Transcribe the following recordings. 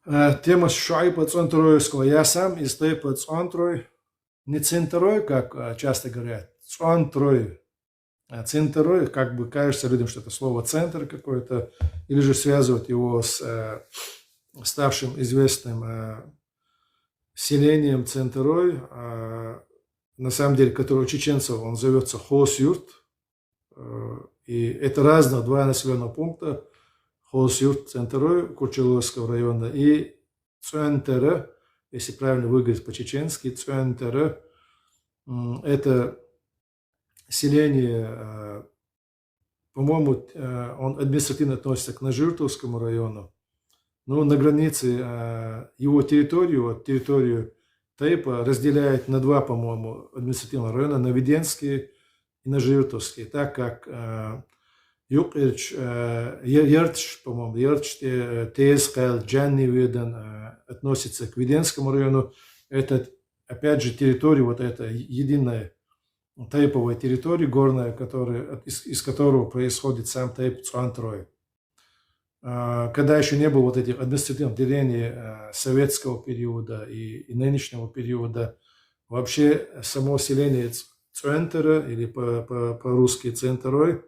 Тема Шайба Цонтройского. Я сам из типа Цонтрой, не Центрой, как часто говорят, Цонтрой. А Центрой, как бы кажется людям, что это слово центр какой-то, или же связывают его с ставшим известным селением Центрой, на самом деле, который у чеченцев, он зовется Хос-Юрт. И это разных два населенных пункта. Хос-Юрт, Центрой, Курчеловского района, и Цуэнтере, если правильно выговорить по-чеченски, Цуэнтере, это селение, по-моему, он административно относится к Нажиртовскому району, но на границе его территорию Тайпа разделяет на два, по-моему, административных района, на Веденский и Нажиртовский, так как Юкерч, Ярч, по-моему, Ярч, Тезкайл, Джаннивиден относится к Веденскому району. Это, опять же, территория, вот эта единая тайповая территория горная, из которого происходит сам тайп Цуантрой. Когда еще не было вот этих административных делений советского периода и нынешнего периода, вообще само селение Цуэнтера, или по-русски Центрой,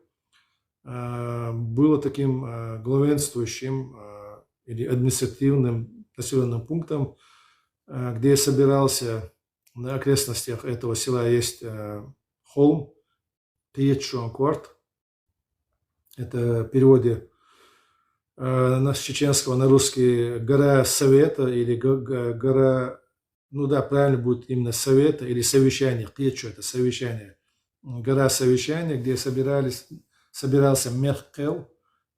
было таким главенствующим или административным населенным пунктом, где собирался на окрестностях этого села есть холм Тиетшуанкварт. Это в переводе с чеченского на русский гора Совета или гора, ну да, правильно будет именно Совета или Совещания. Тиетшу это совещание. Гора Совещания, где собирался Мехкел.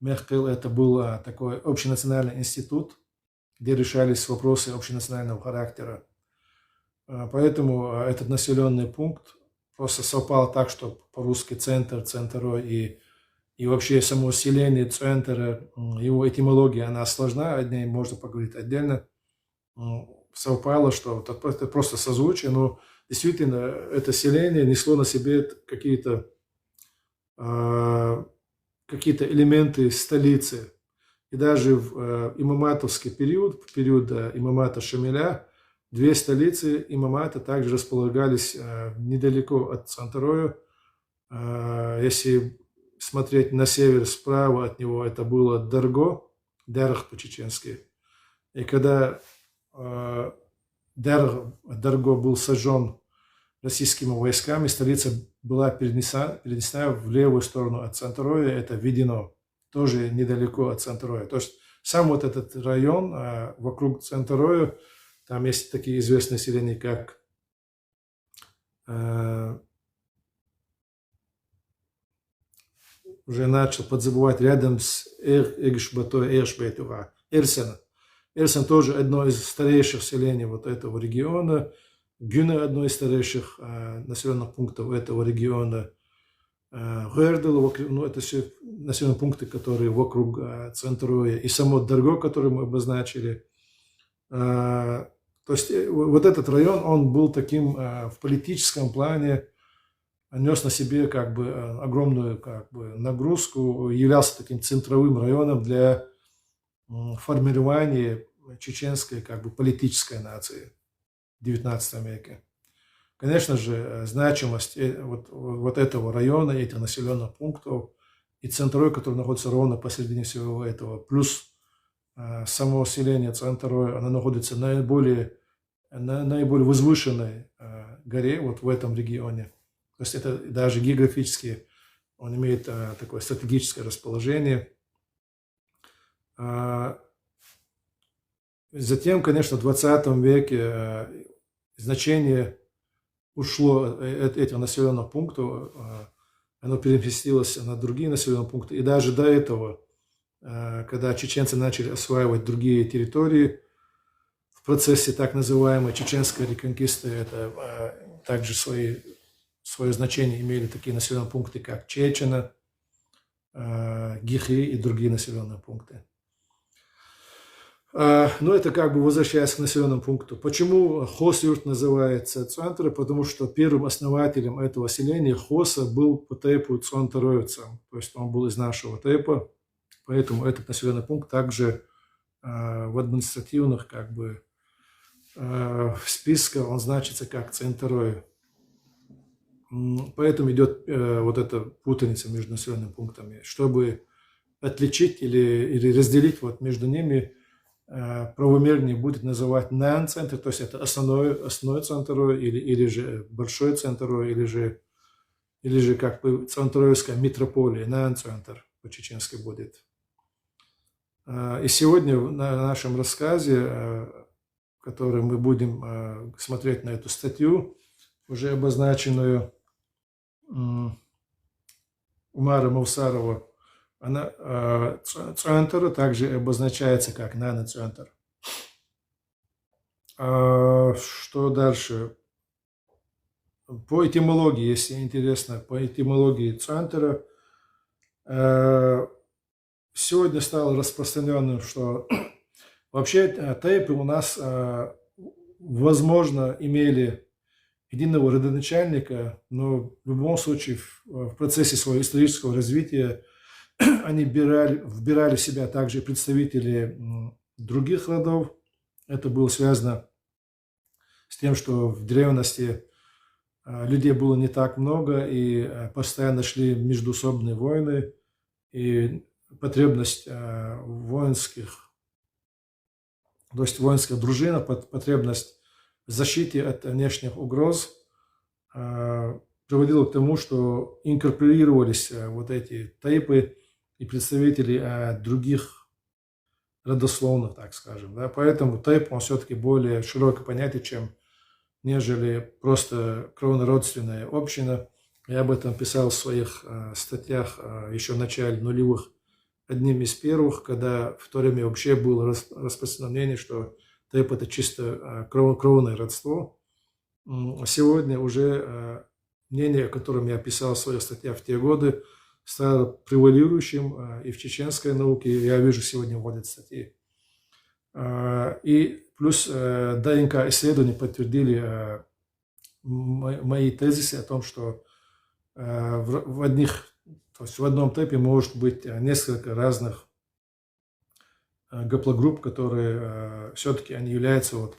Мехкел это был такой общенациональный институт, где решались вопросы общенационального характера. Поэтому этот населенный пункт просто совпал так, что по-русски центр, Центрой и вообще само селение Центра, его этимология, она сложна, о ней можно поговорить отдельно. Совпало, что это просто созвучие, но действительно это селение несло на себе какие-то элементы столицы. И даже в имаматовский период, в период имамата Шамиля, две столицы имамата также располагались недалеко от Цантроя. Если смотреть на север справа от него, это было Дарго, Дерх по-чеченски. И когда Дарго был сожжен российскими войсками, столица была перенесена в левую сторону от Цантроя, это Ведено, тоже недалеко от Цантроя. То есть сам вот этот район вокруг Цантроя, там есть такие известные селения, как уже начал подзабывать, рядом с Эрсен. Эрсен тоже одно из старейших селений вот этого региона. Гюне одно из старейших населенных пунктов этого региона. Гердел, ну, это все населенные пункты, которые вокруг Центроя. И само Дарго, который мы обозначили. То есть вот этот район, он был таким в политическом плане, нес на себе как бы огромную как бы нагрузку, являлся таким центровым районом для формирования чеченской как бы политической нации в XIX веке. Конечно же, значимость вот этого района, этих населенных пунктов и Центрой, который находится ровно посередине всего этого, плюс само селение Центрой, оно находится на наиболее возвышенной горе вот в этом регионе. То есть это даже географически он имеет такое стратегическое расположение. Затем, конечно, в 20 веке значение ушло этих населенных пунктов, оно переместилось на другие населенные пункты. И даже до этого, когда чеченцы начали осваивать другие территории, в процессе так называемой чеченской реконкисты, это также свое значение имели такие населенные пункты, как Чечена, Гихи и другие населенные пункты. Но это как бы возвращаясь к населенному пункту. Почему Хос-Юрт называется Цуантрой? Потому что первым основателем этого селения Хоса был по тайпу Цуантроевцем. То есть он был из нашего тайпа. Поэтому этот населенный пункт также в административных как бы списках он значится как центровой. Поэтому идет вот эта путаница между населенными пунктами. Чтобы отличить или разделить вот между ними, правомернее будет называть центр, то есть это основной центр, или же большой центр, или же как бы центровская метрополия, центр по-чеченски будет. И сегодня в нашем рассказе, который мы будем смотреть на эту статью, уже обозначенную Умара Мавсарова, она центр также обозначается как наноцентр. Что дальше? По этимологии, если интересно, по этимологии центра, сегодня стало распространенным, что вообще тейпы у нас, возможно, имели единого родоначальника, но в любом случае в процессе своего исторического развития они вбирали в себя также представители других родов. Это было связано с тем, что в древности людей было не так много, и постоянно шли междоусобные войны, и потребность воинских, то есть воинская дружина, потребность в защите от внешних угроз приводила к тому, что инкорпорировались вот эти тейпы и представители других родословных, так скажем. Да? Поэтому тейп, он все-таки более широкое понятие, нежели просто кровно-родственная община. Я об этом писал в своих статьях еще в начале нулевых. Одним из первых, когда в то время вообще было распространение, что тейп – это чисто кровное родство. Сегодня уже мнение, о котором я писал в своих статьях в те годы, стало превалирующим и в чеченской науке. Я вижу, сегодня вводят статьи. И плюс ДНК-исследования подтвердили мои тезисы о том, что в одном тейпе может быть несколько разных гаплогрупп, которые все-таки они являются вот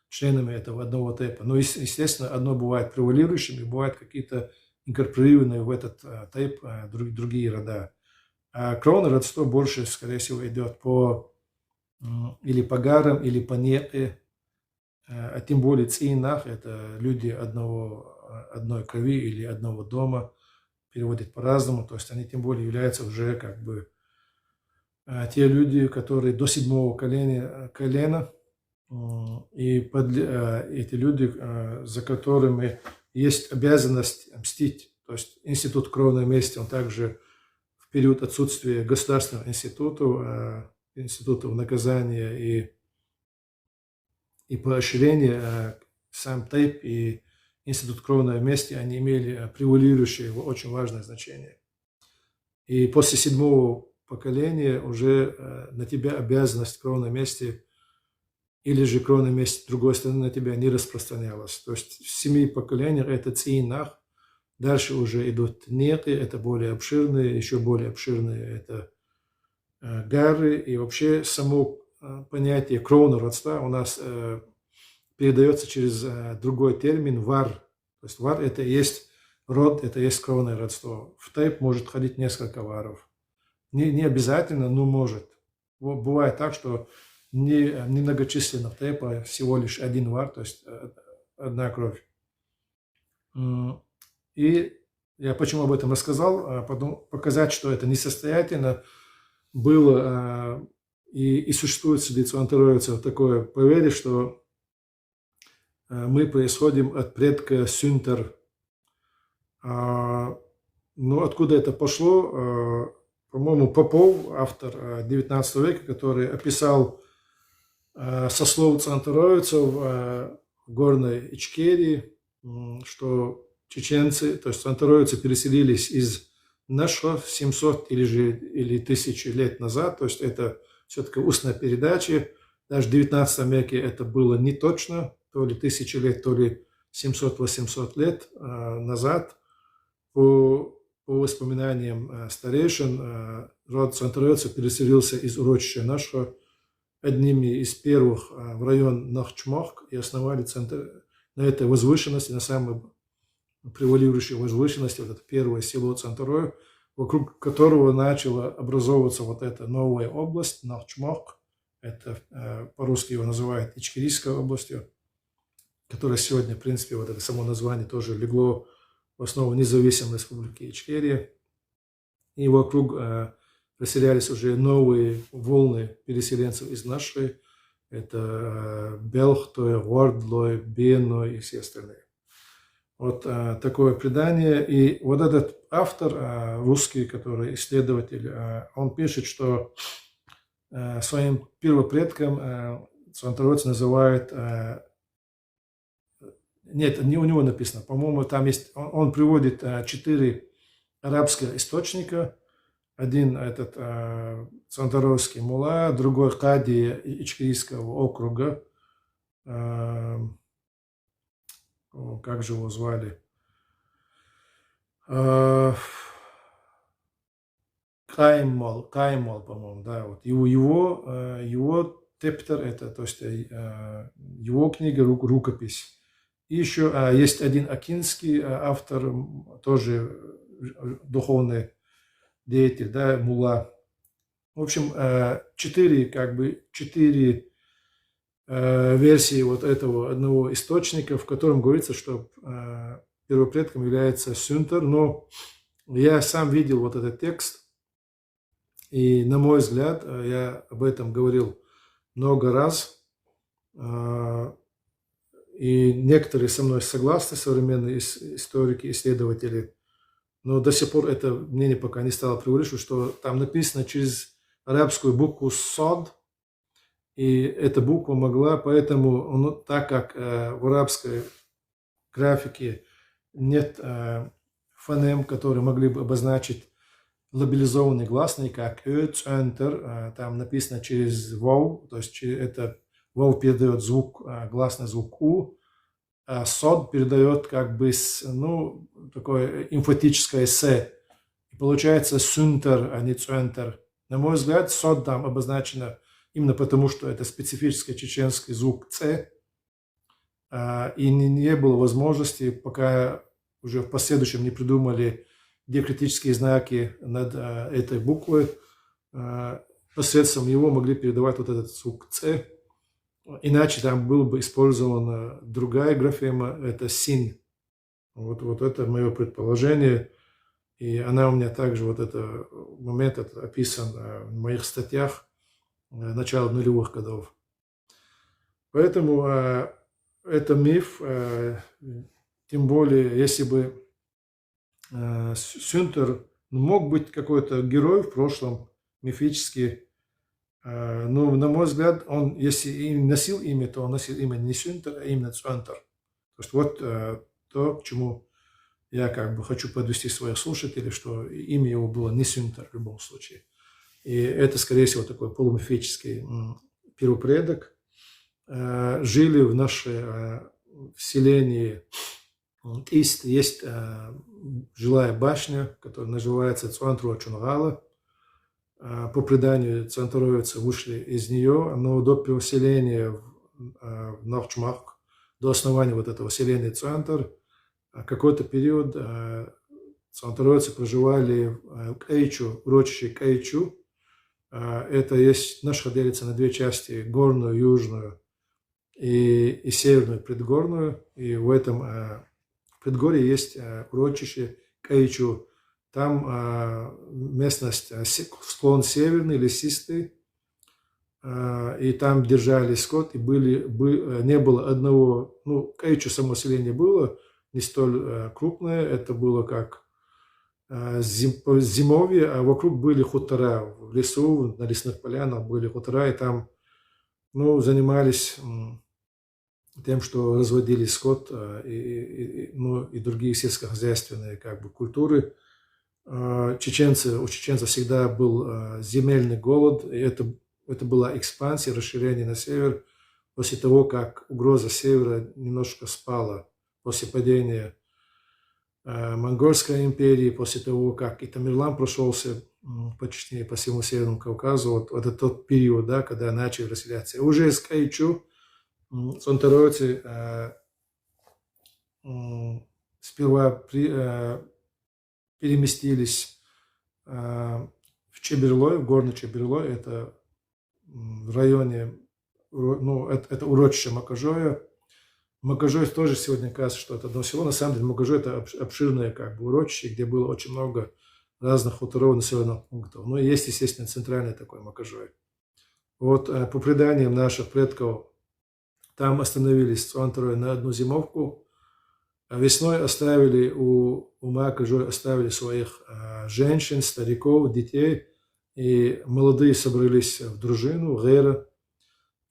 членами этого одного тейпа. Но, естественно, одно бывает превалирующим, и бывают какие-то инкорпорированные в этот тейп другие рода. А кровное родство больше, скорее всего, идет или по гарам, или по неке, а тем более цинах, это люди одной крови или одного дома, переводят по-разному, то есть они тем более являются уже как бы те люди, которые до 7-го колена, и эти люди, за которыми есть обязанность мстить. То есть институт кровной мести, он также в период отсутствия государственного институтов наказания и поощрения, сам тейп и институт кровной мести, они имели превалирующее, очень важное значение. И после 7-го поколения уже на тебя обязанность кровной мести или же кровной мести с другой стороны на тебя не распространялась. То есть в 7 поколениях это цинах, дальше уже идут неки, это более обширные, еще более обширные это гары, и вообще само понятие кровного родства у нас передается через другой термин вар. То есть вар это и есть род, это и есть кровное родство. В тейп может ходить несколько варов. Не обязательно, но может. Бывает так, что немногочисленных тейпа всего лишь один вар, то есть одна кровь. И я почему об этом рассказал? Показать, что это несостоятельно было и существует среди цвантаровцев такое поверье, что мы происходим от предка Сюнтер. Но откуда это пошло? По-моему, Попов, автор 19 века, который описал сословие цвантаровцев в Горной Ичкерии, что чеченцы, то есть цвантаровцы переселились из Нашха 700 или 1000 лет назад, то есть это все-таки устная передача. Даже в 19 веке это было не точно, то ли 1000 лет, то ли 700-800 лет назад. По воспоминаниям старейшин, род цвантаровцев переселился из урочища Нашха одними из первых в район Нахчмах и основали центр на этой возвышенности, на самой превалирующей возвышенности, вот это первое село Цанторой, вокруг которого начала образовываться вот эта новая область, Нахчмах, это по-русски его называют Ичкерийской областью, которая сегодня, в принципе, вот это само название тоже легло в основу независимой республики Ичкерия. И вокруг расселялись уже новые волны переселенцев из нашей. Это Белхтой, Вордлой, Беной и все остальные. Вот такое предание. И вот этот автор, русский, который исследователь, он пишет, что своим первопредком цанторойцы называют... Нет, не у него написано. По-моему, там есть... Он приводит 4 арабских источника. Один этот цанторойский мулла, другой кади Ичкерийского округа. Как же его звали? Каймол, по-моему, да. Вот его тептер, это, то есть его книга, рукопись. И еще есть один акинский автор, тоже духовный деятель, да, мулла. В общем, 4 версии вот этого одного источника, в котором говорится, что первопредком является Сюнтер. Но я сам видел вот этот текст, и, на мой взгляд, я об этом говорил много раз, и некоторые со мной согласны, современные историки, исследователи, но до сих пор это мнение пока не стало преувеличивать, что там написано через арабскую букву «сод», и эта буква могла, поэтому, так как в арабской графике нет фонем, которые могли бы обозначить лабилизованный гласный, как «центр», там написано через «вов», то есть это «вов» передает звук, гласный звук «у», а «сод» передает как бы, такое эмфатическое «с». И получается «сюнтер», а не «центр». На мой взгляд, «сод» там обозначено именно потому, что это специфический чеченский звук «ц», и не было возможности, пока уже в последующем не придумали диакритические знаки над этой буквой, посредством его могли передавать вот этот звук «ц», иначе там была бы использована другая графема, это «син». Вот это мое предположение, и она у меня также, вот этот момент описан в моих статьях начала нулевых годов. Поэтому это миф, тем более, если бы Сюнтер мог быть какой-то герой в прошлом, мифический, но, на мой взгляд, он, если и носил имя, то он носил имя не Сюнтер, а именно Цвентер. То есть вот то, к чему я как бы хочу подвести своих слушателей, что имя его было не Сюнтер в любом случае. И это, скорее всего, такой полумифический первопредок. Жили в нашей селении Ист, есть жилая башня, которая называется Цуантруа Чунгала. По преданию цанторойцы вышли из нее, но до переселения в Нахчмах, до основания вот этого селения Цуантр, какой-то период цанторойцы проживали в Кайчу, урочище Кайчу. Это есть, наша делится на 2 части, горную, южную и северную, предгорную. И в этом предгорье есть урочище Кайчу. Там местность, склон северный, лесистый, и там держали скот, и не было одного, Кайчу само селение было, не столь крупное, это было как зимовье, а вокруг были хутора, в лесу, на лесных полянах были хутора, и там, занимались тем, что разводили скот и другие сельскохозяйственные культуры. У чеченцев всегда был земельный голод, и это была экспансия, расширение на север после того, как угроза севера немножко спала после падения Монгольской империи, после того, как и Тамерлан прошелся по Чечне, по всему Северному Кавказу, вот это тот период, да, когда начали расселяться. Уже из Кайчу цонторойцы сперва переместились в Чеберлой, в горный Чеберлой, это в районе, ну, это урочище Макажоя. Макажой тоже сегодня кажется, что это одно село. На самом деле Макажой это обширное как бы урочище, где было очень много разных хуторов, населенных пунктов. Ну и есть, естественно, центральный такой Макажой. Вот по преданиям наших предков, там остановились цонторой на одну зимовку, а весной оставили у Макажой оставили своих женщин, стариков, детей, и молодые собрались в дружину, гейра,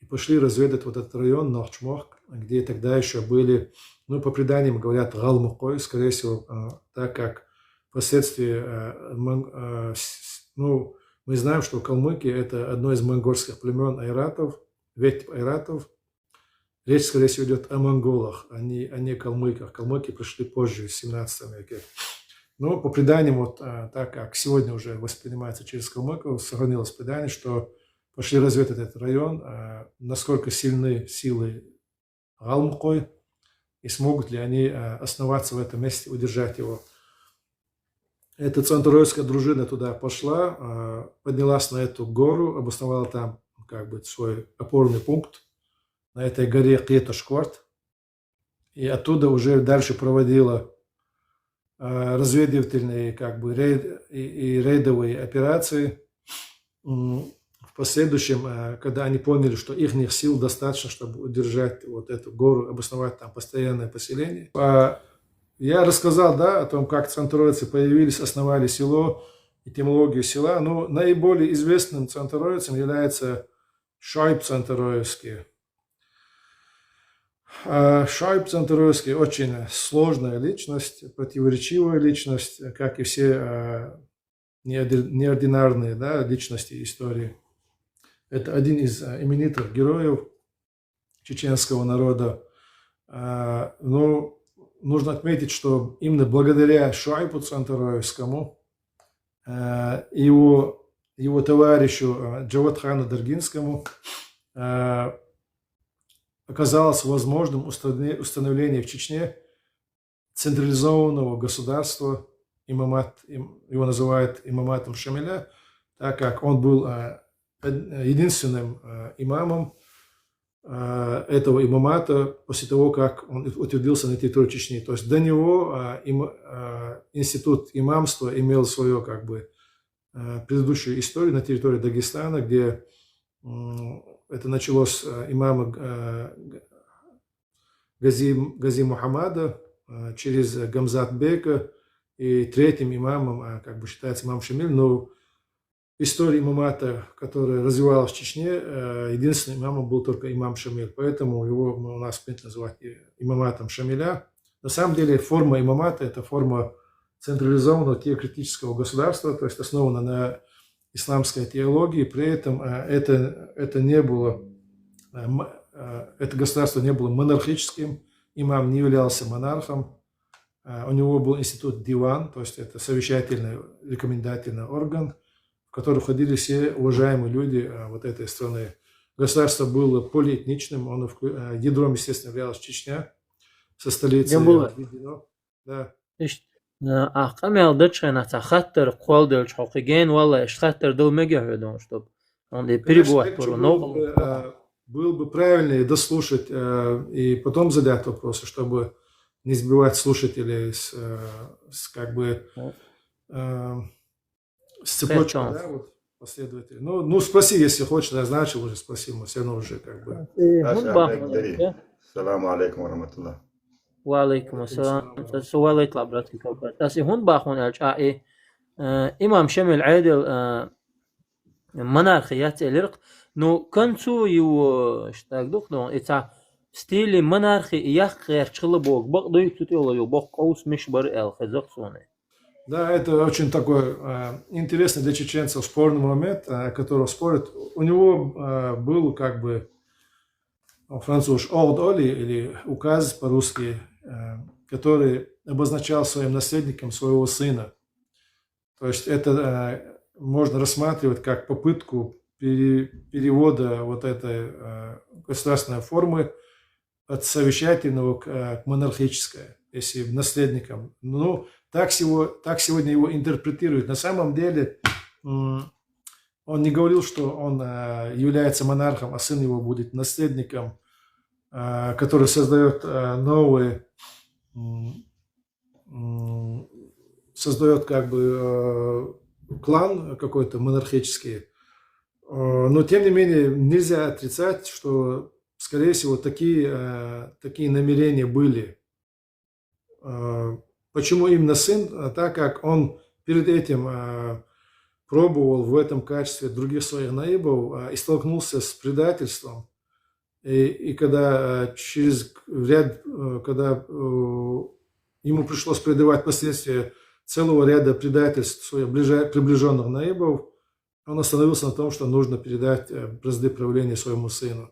и пошли разведать вот этот район Нохчмох, где тогда еще были, ну, по преданиям говорят, Галмукой, скорее всего, так как впоследствии, ну, мы знаем, что калмыки – это одно из монгольских племен айратов, ветвь айратов. Речь, скорее всего, идет о монголах, а не калмыках. Калмыки пришли позже, в 17 веке. Но по преданиям, вот так как сегодня уже воспринимается через калмыков, сохранилось предание, что пошли разведать этот район, насколько сильны силы Галмукой, и смогут ли они основаться в этом месте, удержать его. Эта цонторойская дружина туда пошла, поднялась на эту гору, обосновала там как бы свой опорный пункт на этой горе Кетошкварт, и оттуда уже дальше проводила разведывательные как бы рейдовые операции. В последующем, когда они поняли, что их сил достаточно, чтобы удержать вот эту гору, обосновать там постоянное поселение. Я рассказал, да, о том, как цонторойцы появились, основали село, этимологию села. Но наиболее известным цонторойцем является Шайб Цонторойский. Шайб Цонторойский очень сложная личность, противоречивая личность, как и все неординарные, да, личности истории. Это один из именитых героев чеченского народа. Но нужно отметить, что именно благодаря Шайбу Цонторойскому, его товарищу Джавадхану Даргинскому оказалось возможным установление в Чечне централизованного государства, имамат, его называют имаматом Шамиля, так как он был единственным имамом этого имамата после того, как он утвердился на территории Чечни. То есть до него институт имамства имел свою как бы предыдущую историю на территории Дагестана, где это началось с имама Гази Мухаммада через Гамзат Бека, и третьим имамом как бы считается имам Шамиль. Но история имамата, которая развивалась в Чечне, единственным имамом был только имам Шамиль. Поэтому его у нас принято называть имаматом Шамиля. На самом деле форма имамата – это форма централизованного теократического государства, то есть основана на исламской теологии. При этом это государство не было монархическим, имам не являлся монархом. У него был институт диван, то есть это совещательный рекомендательный орган, в который входили все уважаемые люди вот этой страны. Государство было полиэтничным, ядром, естественно, являлась Чечня, со столицей объединено. Да. أحكام يالدتشنا خطر قوال دل حقيقين والله إيش خطر دل مجهودون чтоб он и перебывать пору. Было бы правильнее дослушать и потом задать вопросы, чтобы не сбивать слушателей с цепочкой, да, вот, последователей. Ну, спроси, если хочешь, я начал уже, спроси, мы все равно уже как бы. Саламу алейкум ва рахматуллах. وعليكم السلام. السؤال يطلع براتك كوكا. تاسي هون باخون الجاء إمام شمل عادل منارخيات الرق نو كنتو يو اشتاق دخلون إتا ستيلي منارخي يخير شلبوك بقدو يكتوتيولا يو بق أوس مشبر الخزق سوني. Да, это очень такой интересный для чеченцев спорный момент, о котором спорят. У него был как бы француз Орд-Оли, или указ по-русски, который обозначал своим наследником своего сына. То есть это можно рассматривать как попытку перевода вот этой государственной формы от совещательного к монархическое, если наследником. Ну, так сегодня его интерпретируют. На самом деле он не говорил, что он является монархом, а сын его будет наследником, который создает новые, создает как бы клан какой-то монархический. Но, тем не менее, нельзя отрицать, что, скорее всего, такие намерения были. Почему именно сын? Так как он перед этим пробовал в этом качестве других своих наибов и столкнулся с предательством. И когда когда ему пришлось преодолевать последствия целого ряда предательств своих приближенных наибов, он остановился на том, что нужно передать бразды правления своему сыну.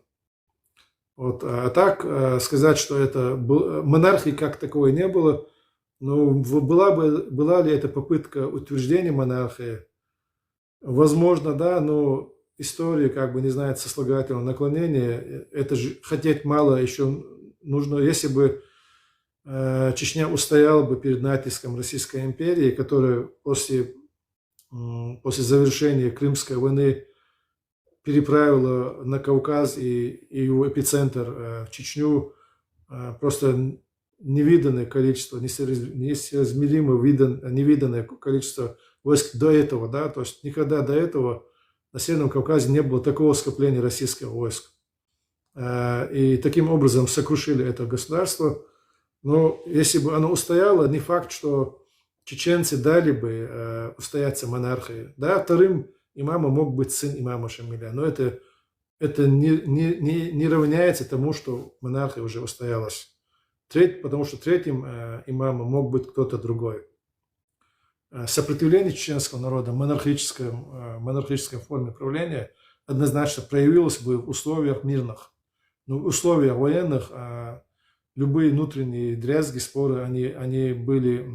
Вот. А так сказать, что это монархии как таковой не было, но была ли это попытка утверждения монархии? Возможно, да, но история как бы не знает сослагательного наклонения. Это же хотеть мало еще нужно. Если бы Чечня устояла бы перед натиском Российской империи, которая после завершения Крымской войны переправила на Кавказ и его эпицентр Чечню просто невиданное количество, несоизмеримо невиданное количество войск до этого, да, то есть никогда до этого на Северном Кавказе не было такого скопления российских войск. И таким образом сокрушили это государство. Но если бы оно устояло, не факт, что чеченцы дали бы устояться монархии. Да, вторым имамом мог быть сын имама Шамиля, но это не равняется тому, что монархия уже устоялась. Потому что третьим имамом мог быть кто-то другой. Сопротивление чеченского народа в монархической форме правления однозначно проявилось бы в условиях мирных. Но в условиях военных любые внутренние дрязги, споры, они были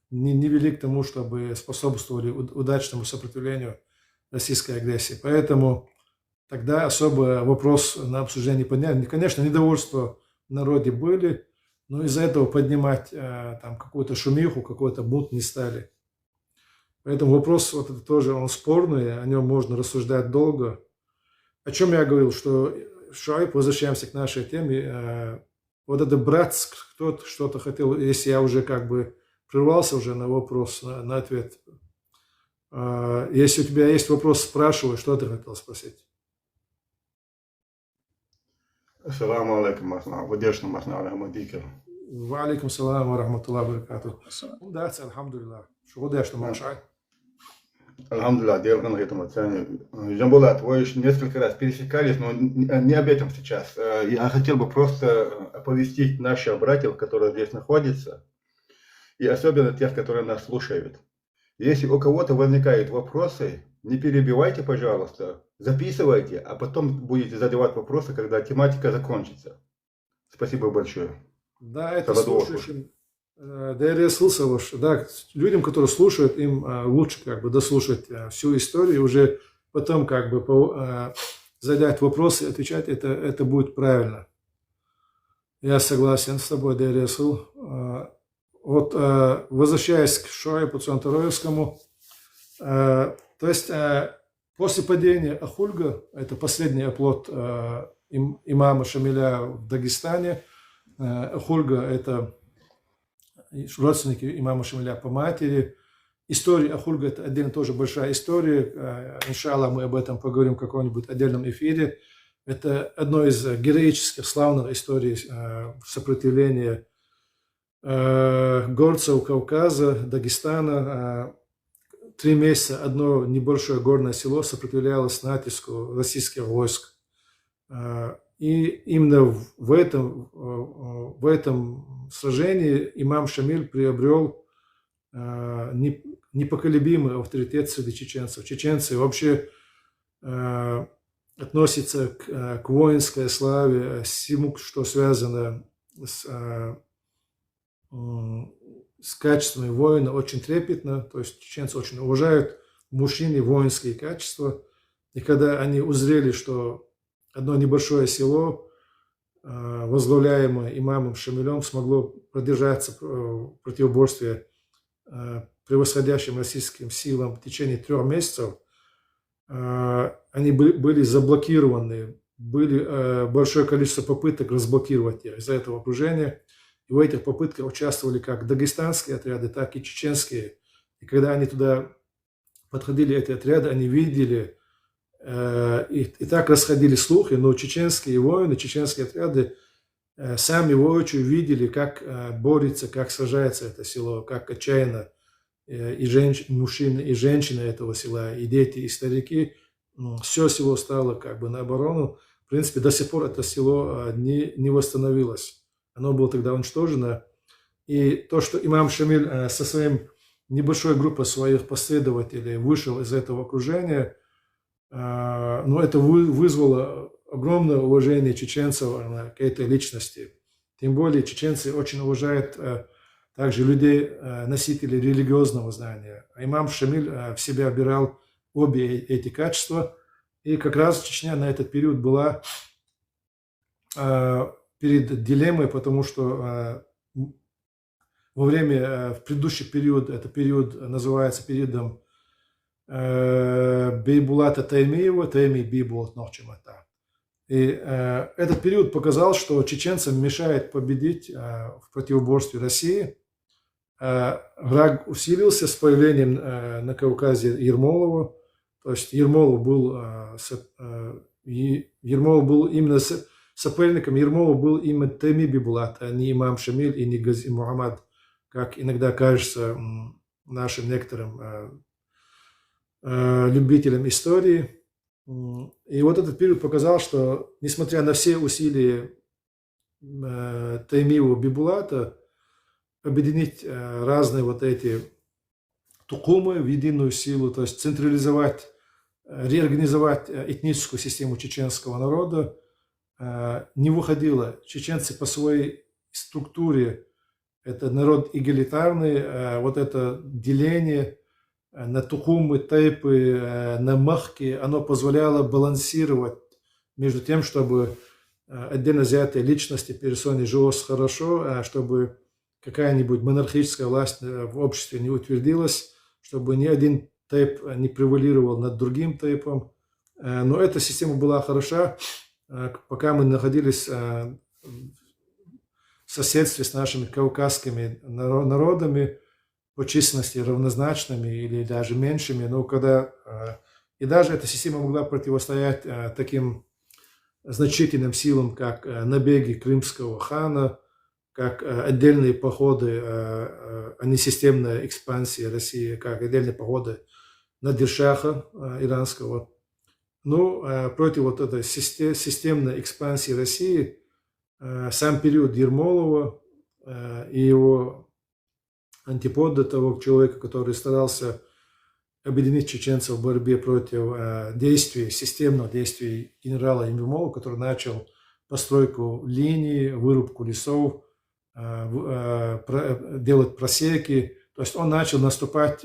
не вели к тому, чтобы способствовали удачному сопротивлению российской агрессии. Поэтому тогда особо вопрос на обсуждение подняли. Конечно, недовольство в народе были, но из-за этого поднимать там какую-то шумиху, какой-то бунт не стали. Поэтому вопрос вот это тоже он спорный, о нем можно рассуждать долго. О чем я говорил, что Шуайб, возвращаемся к нашей теме, вот это брат, кто-то что-то хотел, если я уже как бы прервался уже на вопрос, на ответ. Если у тебя есть вопрос, спрашивай, что ты хотел спросить. Ассаламу алейкум, вадешну масна алейкум. Ва алейкум салам ва рахматуллах баракату. Да, алхамдулилlah. Что вадешну машай? Алхамдулилlah, дело на этом оцене. Жамбулат, вы еще несколько раз пересекались, но не об этом сейчас. Я хотел бы просто оповестить наших братьев, которые здесь находятся, и особенно тех, которые нас слушают. Если у кого-то возникают вопросы, не перебивайте, пожалуйста, записывайте, а потом будете задавать вопросы, когда тематика закончится. Спасибо большое. Да, это слушающим. Да, людям, которые слушают, им лучше как бы дослушать всю историю, и уже потом как бы задать вопросы, отвечать, это будет правильно. Я согласен с тобой, Дейр Расул. Вот возвращаясь к Шуайбу Цуантароевскому, то есть после падения Ахульга, это последний оплот имама Шамиля в Дагестане, Ахульга это родственники имама Шамиля по матери. История Ахульга это отдельно тоже большая история. Иншаллах мы об этом поговорим в каком-нибудь отдельном эфире. Это одно из героических, славных историй сопротивления горцев Кавказа, Дагестана. 3 месяца одно небольшое горное село сопротивлялось натиску российских войск. И именно в этом сражении имам Шамиль приобрел непоколебимый авторитет среди чеченцев. Чеченцы вообще относятся к воинской славе, всему, что связано с с качествами воина очень трепетно, то есть чеченцы очень уважают в мужчине воинские качества. И когда они узрели, что одно небольшое село, возглавляемое имамом Шамилем, смогло продержаться в противоборстве превосходящим российским силам в течение 3 месяцев, они были заблокированы, были большое количество попыток разблокировать их из-за этого окружения. И в этих попытках участвовали как дагестанские отряды, так и чеченские. И когда они туда подходили, эти отряды, они видели, и так расходили слухи, но чеченские воины, чеченские отряды сами воочию видели, как борется, как сражается это село, как отчаянно и мужчины, и женщины этого села, и дети, и старики. Все село стало как бы на оборону. В принципе, до сих пор это село не восстановилось. Оно было тогда уничтожено. И то, что имам Шамиль со своим небольшой группой своих последователей вышел из этого окружения, это вызвало огромное уважение чеченцев к этой личности. Тем более чеченцы очень уважают также людей, носителей религиозного знания. А имам Шамиль в себя обирал обе эти качества. И как раз Чечня на этот период была перед дилеммой, потому что в предыдущий период, это период называется периодом Бейбулата Таймиева, Тайми Бейбулат Нохчимата. И этот период показал, что чеченцам мешает победить в противоборстве России. Враг усилился с появлением на Кавказе Ермолова. То есть Ермолов был именно соперником. Ермолов был именно Тайми Бейбулат, а не имам Шамиль и не Гази Мухаммад, как иногда кажется нашим некоторым любителям истории. И вот этот период показал, что несмотря на все усилия Таймиева Бейбулата объединить разные вот эти тукумы в единую силу, то есть централизовать, реорганизовать этническую систему чеченского народа, не выходило. Чеченцы по своей структуре – это народ эгалитарный, вот это деление на тухумы, тайпы, на махки, оно позволяло балансировать между тем, чтобы отдельно взятые личности, персоны жилось хорошо, чтобы какая-нибудь монархическая власть в обществе не утвердилась, чтобы ни один тайп не превалировал над другим тайпом. Но эта система была хороша, пока мы находились в соседстве с нашими кавказскими народами, по численности равнозначными или даже меньшими, но и даже эта система могла противостоять таким значительным силам, как набеги крымского хана, как отдельные походы, а не системная экспансия России, как отдельные походы Надиршаха иранского. Против вот этой системной экспансии России сам период Ермолова и его антипода, того человека, который старался объединить чеченцев в борьбе против системных действий генерала Ермолова, который начал постройку линий, вырубку лесов, делать просеки. То есть он начал наступать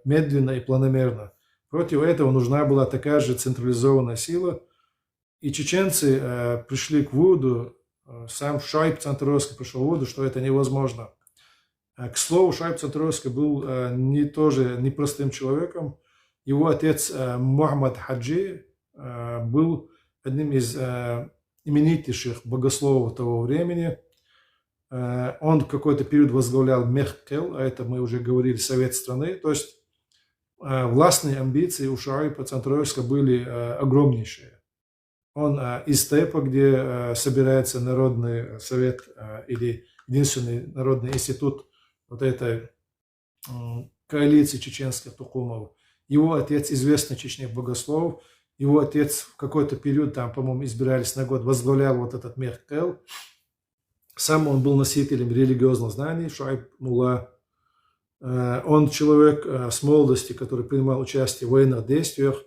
медленно и планомерно. Против этого нужна была такая же централизованная сила. И чеченцы пришли к выводу, сам Шайб Цантройский пришел к выводу, что это невозможно. К слову, Шайб Цантройский был тоже непростым человеком. Его отец Мухаммад Хаджи был одним из именитейших богословов того времени. Он в какой-то период возглавлял Мехкел, а это мы уже говорили, совет страны. То есть властные амбиции у Шайба Цантройского были огромнейшие. Он из Тайпа, где собирается Народный совет или единственный народный институт вот этой коалиции чеченских тукумов. Его отец известный чеченский богослов. Его отец в какой-то период, там, по-моему, избирались на год, возглавлял вот этот Мехкел. Сам он был носителем религиозных знаний, Шайб Мулла. Он человек с молодости, который принимал участие в военных действиях,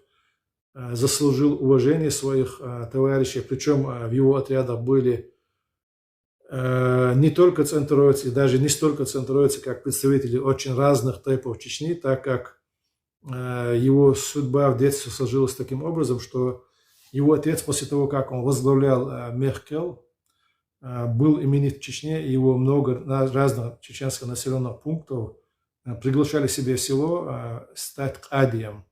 заслужил уважение своих товарищей. Причем в его отрядах были не только центруется, и даже не столько центруется, как представители очень разных типов Чечни, так как его судьба в детстве сложилась таким образом, что его отец после того, как он возглавлял Мехкел, был именит в Чечне, и его много разных чеченских населенных пунктов приглашали себе в село стать кадием.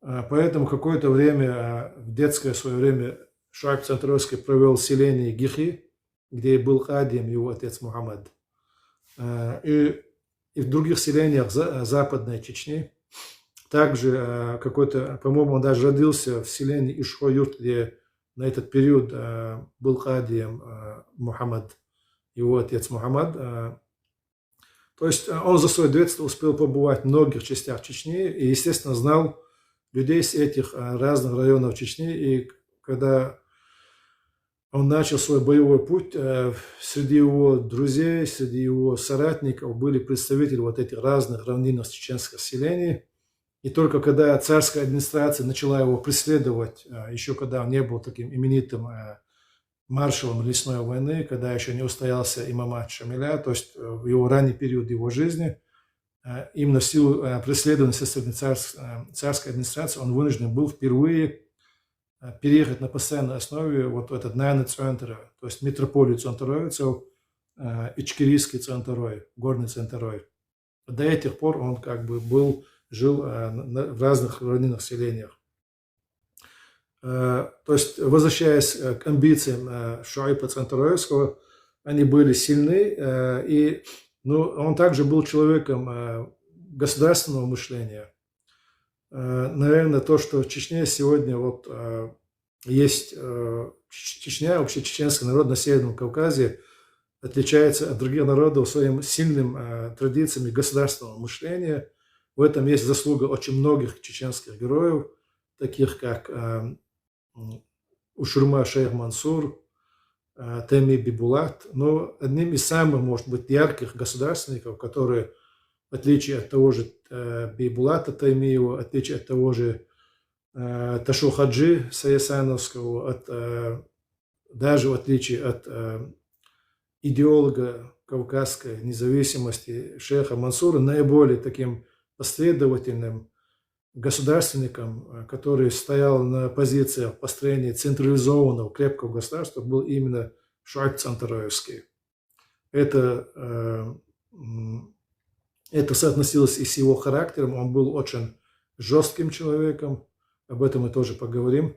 Поэтому какое-то время, в детское свое время, Шуайб Центровский провел в селении Гихи, где был кадием его отец Мухаммад. И в других селениях Западной Чечни. Также какой-то, по-моему, он даже родился в селении Ишхо-Юрт, где на этот период был кадием Мухаммад, его отец Мухаммад. То есть он за свое детство успел побывать в многих частях Чечни и, естественно, знал людей с этих разных районов Чечни. И когда он начал свой боевой путь, среди его друзей, среди его соратников были представители вот этих разных равнинных чеченских селений. И только когда царская администрация начала его преследовать, еще когда он не был таким именитым маршалом лесной войны, когда еще не устоялся имамат Шамиля, то есть в его ранний период его жизни, именно в силу преследования со стороны царской администрации он вынужден был впервые переехать на постоянной основе вот в этот Найны Центр, то есть метрополию Центровицев, Ичкерийский Центрой, горный Центрой. До этих пор он как бы жил в разных равнинных селениях. То есть, возвращаясь к амбициям Шуайба Центровского, они были сильны, и он также был человеком государственного мышления. Наверное, то, что в Чечне сегодня вот есть Чечня, вообще чеченский народ на Северном Кавказе отличается от других народов своим сильным традициями государственного мышления. В этом есть заслуга очень многих чеченских героев, таких как Ушурма Шейх Мансур, Теми Бибулат. Но одним из самых, может быть, ярких государственников, которые, в отличие от того же Бибулата Таймиева, в отличие от того же Ташу Хаджи Саясановского, даже в отличие от идеолога кавказской независимости шейха Мансура, наиболее таким последовательным государственником, который стоял на позициях построения централизованного крепкого государства, был именно Шуайб Центровский. Это соотносилось и с его характером. Он был очень жестким человеком, об этом мы тоже поговорим.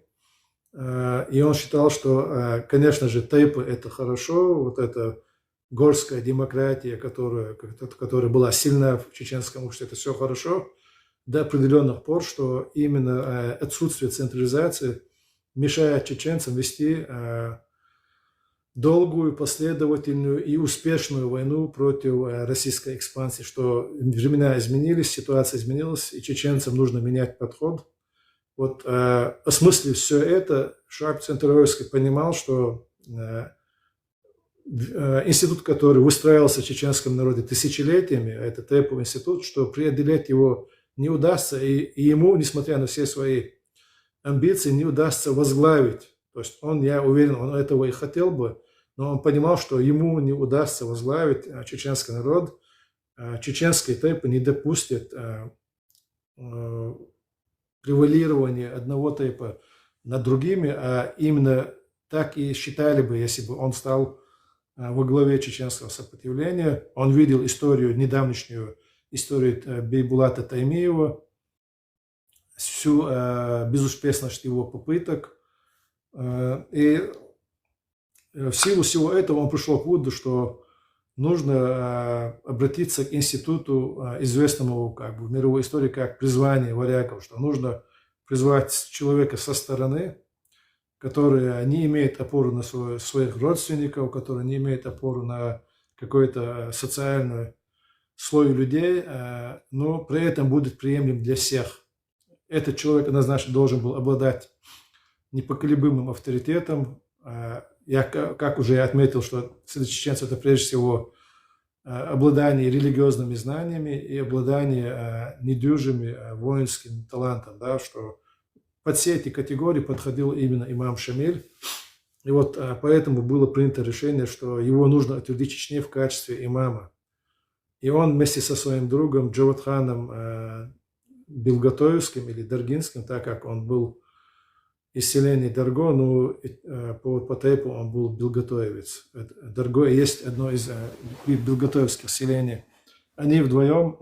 И он считал, что, конечно же, тайпы – это хорошо, вот эта горская демократия, которая была сильна в чеченском обществе, это все хорошо, до определенных пор, что именно отсутствие централизации мешает чеченцам вести долгую, последовательную и успешную войну против российской экспансии, что времена изменились, ситуация изменилась, и чеченцам нужно менять подход. Вот осмыслив все это, Шуайб Центровский понимал, что институт, который выстраивался в чеченском народе тысячелетиями, это ТЭПов институт, что преодолеть его не удастся, и ему, несмотря на все свои амбиции, не удастся возглавить. То есть я уверен, он этого и хотел бы, но он понимал, что ему не удастся возглавить чеченский народ. Чеченские ТЭПы не допустят превалирования одного ТЭПа над другими, а именно так и считали бы, если бы он стал во главе чеченского сопротивления. Он видел недавнешнюю историю Бейбулата Таймиева, всю безуспешность его попыток. И в силу всего этого он пришел к выводу, что нужно обратиться к институту, известному как бы в мировой истории как призвание варягов, что нужно призвать человека со стороны, который не имеет опоры на своих родственников, который не имеет опоры на какой-то социальный слой людей, но при этом будет приемлем для всех. Этот человек однозначно должен был обладать непоколебимым авторитетом. Я, как уже отметил, что среди чеченцев это прежде всего обладание религиозными знаниями и обладание недюжими воинским талантом, да, что под все эти категории подходил именно имам Шамиль. И вот поэтому было принято решение, что его нужно утвердить Чечне в качестве имама. И он вместе со своим другом Джавадханом Билготоевским или Даргинским, так как он был из селения Дарго, но по тейпу он был Билготоевец. Дарго есть одно из билготоевских селений. Они вдвоем,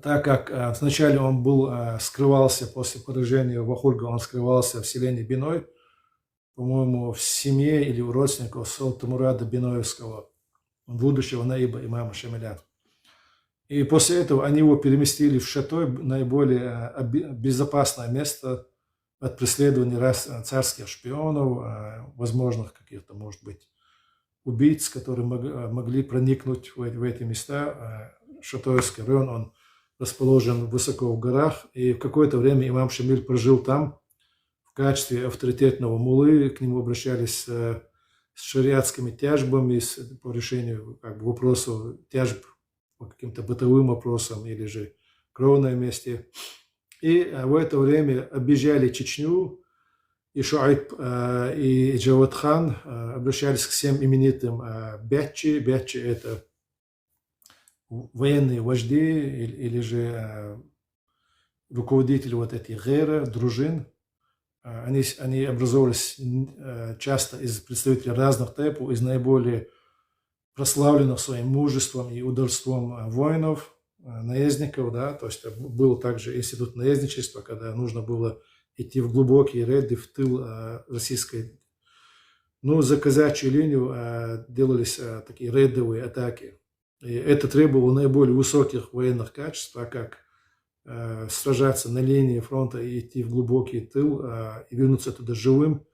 так как вначале он был, скрывался после поражения Вахурга, он скрывался в селении Биной, по-моему, в семье или у родственников Султамурада Биноевского, будущего наиба имама Шамиля. И после этого они его переместили в Шатой, наиболее безопасное место от преследования царских шпионов, возможных каких-то, может быть, убийц, которые могли проникнуть в эти места. Шатойский район, он расположен высоко в горах, и в какое-то время имам Шамиль прожил там в качестве авторитетного муллы, к нему обращались с шариатскими тяжбами по решению вопросов тяжб по каким-то бытовым вопросам или же кровной мести. И в это время объезжали Чечню, и Шуайб и Джавадхан обращались к всем именитым бятчи. Бятчи – это военные вожди или же руководители вот этих гера, дружин. Они образовывались часто из представителей разных типов, из наиболее прославленных своим мужеством и ударством воинов, наездников, да, то есть был также институт наездничества, когда нужно было идти в глубокие рейды в тыл российской. Но за казачью линию делались такие рейдовые атаки. И это требовало наиболее высоких военных качеств, так как сражаться на линии фронта и идти в глубокий тыл и вернуться туда живым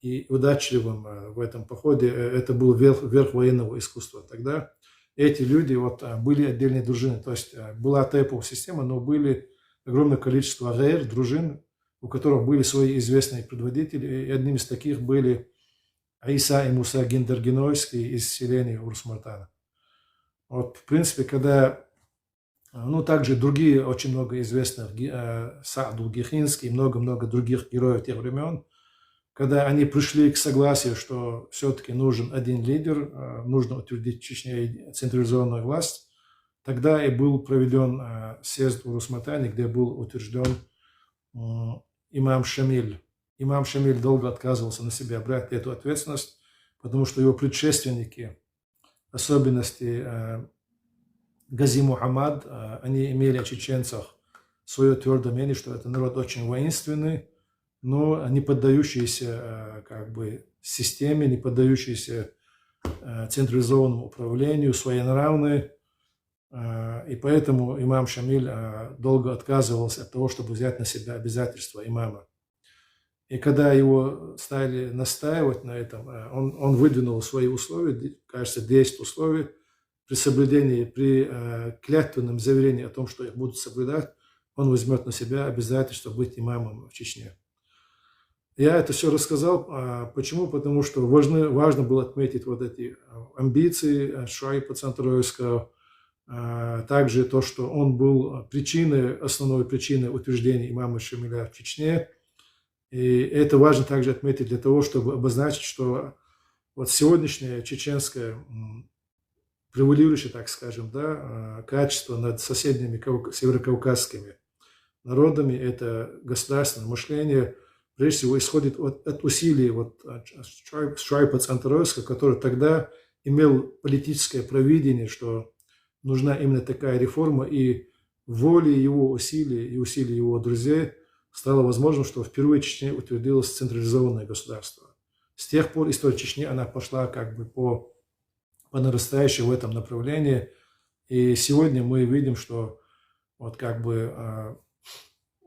и удачливым в этом походе, это был верх военного искусства. Тогда эти люди были отдельные дружины, то есть была тайповая система, но были огромное количество гейр, дружин, у которых были свои известные предводители, и одним из таких были Иса и Муса Гиндаргинойские из селения Урус-Мартана. В принципе, когда также другие очень много известных, Сааду Гихинский и много-много других героев тех времен, когда они пришли к согласию, что все-таки нужен один лидер, нужно утвердить в Чечне централизованную власть, тогда и был проведен съезд в Урус-Мартане, где был утвержден имам Шамиль. Имам Шамиль долго отказывался на себя брать эту ответственность, потому что его предшественники, особенности Гази Мухаммад, они имели о чеченцах свое твердое мнение, что это народ очень воинственный, но не поддающийся системе, не поддающийся централизованному управлению, своенравный. И поэтому имам Шамиль долго отказывался от того, чтобы взять на себя обязательства имама. И когда его стали настаивать на этом, он выдвинул свои условия, кажется, 10 условий, при соблюдении, при клятвенном заверении о том, что их будут соблюдать, он возьмет на себя обязательство быть имамом в Чечне. Я это все рассказал. Почему? Потому что важно было отметить вот эти амбиции Шуайба Цантроевского, также то, что он был основной причиной утверждения имама Шамиля в Чечне. И это важно также отметить для того, чтобы обозначить, что вот сегодняшняя чеченская превалирующее, так скажем, качество над соседними северокавказскими народами, это государственное мышление, прежде всего, исходит от усилий Шуайба Цантроевского, который тогда имел политическое провидение, что нужна именно такая реформа, и волей его усилий и усилий его друзей стало возможным, что впервые в Чечне утвердилось централизованное государство. С тех пор история Чечни, она пошла по нарастающей в этом направлении. И сегодня мы видим, что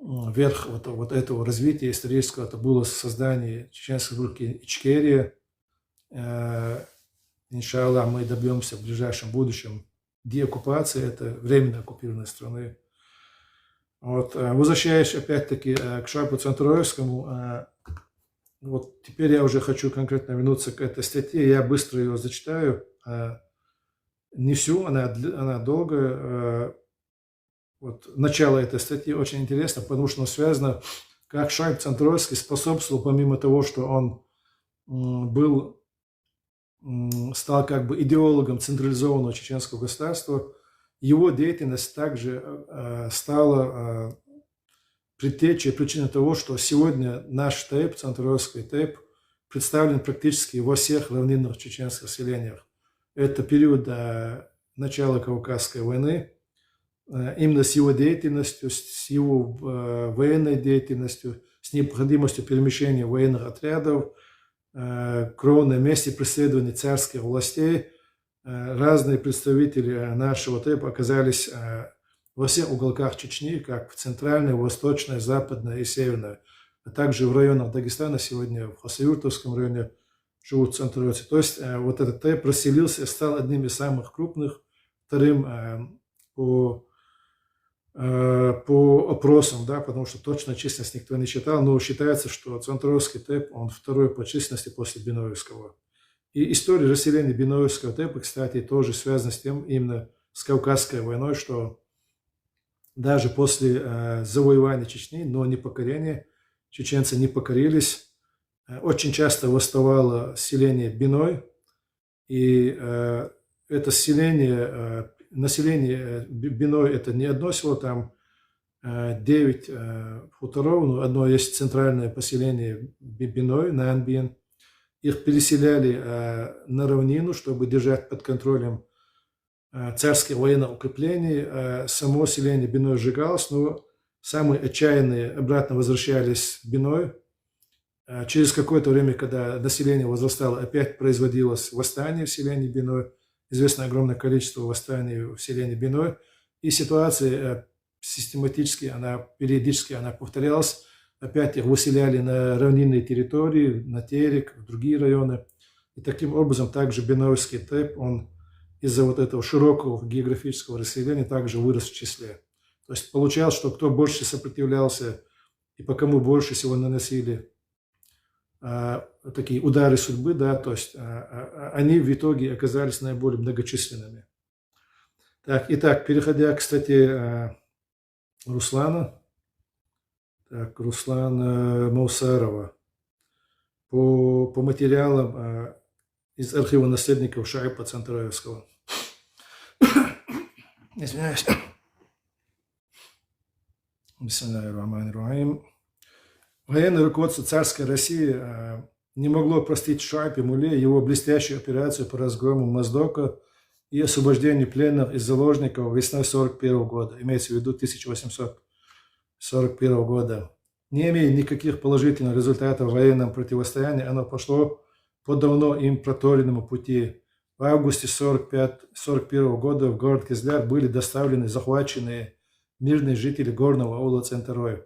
верх этого развития исторического это было создание Чеченской республики Ичкерия. Иншаллах, мы добьемся в ближайшем будущем деоккупации этой временно оккупированной страны. Возвращаясь опять-таки к Шуайбу Цантроевскому, теперь я уже хочу конкретно вернуться к этой статье. Я быстро ее зачитаю. Не всю, она долгая. Начало этой статьи очень интересно, потому что оно связано как Шайб Цантроевский способствовал, помимо того, что он стал как бы идеологом централизованного чеченского государства, его деятельность также стала предтечей, причиной того, что сегодня наш ТЭП, Цантроевский ТЭП, представлен практически во всех равнинных чеченских селениях. Это период начала Кавказской войны. Именно с его деятельностью, с его военной деятельностью, с необходимостью перемещения военных отрядов, кровной мести преследования царских властей, разные представители нашего ТЭП оказались во всех уголках Чечни, как в центральной, восточной, западной и северной, а также в районах Дагестана сегодня, в Хасавюртовском районе живут центровцы. То есть вот этот ТЭП расселился, стал одним из самых крупных, вторым по опросам, да, потому что точно численность никто не считал, но считается, что Цантроевский ТЭП, он второй по численности после Биноевского. И история расселения Биноевского ТЭПа, кстати, тоже связана с тем, именно с Кавказской войной, что даже после завоевания Чечни, но не покорения, чеченцы не покорились. Очень часто восставало селение Биной, и это население Биной, это не одно село, там 9 хуторов, но одно есть центральное поселение Биной, Нанбин. Их переселяли на равнину, чтобы держать под контролем царские военные укрепления. Само селение Биной сжигалось, но самые отчаянные обратно возвращались в Биной. Через какое-то время, когда население возрастало, опять производилось восстание в селении Биной. Известно огромное количество восстаний в селении Биной. И ситуация систематически, периодически она повторялась. Опять их выселяли на равнинные территории, на Терек, в другие районы. И таким образом также Биноевский ТЭП, он из-за вот этого широкого географического расселения также вырос в числе. То есть получалось, что кто больше сопротивлялся и по кому больше всего наносили такие удары судьбы, да, то есть они в итоге оказались наиболее многочисленными. Так, итак, переходя, кстати, Руслана. Так, Руслана Маусарова. По материалам из архива наследников Шайба Цантроевского. Извиняюсь. Бисмиллахир-рахманир-рахим. Военное руководство царской России не могло простить Шайбе Муле его блестящую операцию по разгрому Моздока и освобождению пленных и заложников весной 1941 года, имеется в виду 1841 года. Не имея никаких положительных результатов в военном противостоянии, оно пошло по давно им проторенному пути. В августе 1941 года в город Кизляр были доставлены захваченные мирные жители горного аула Центровой.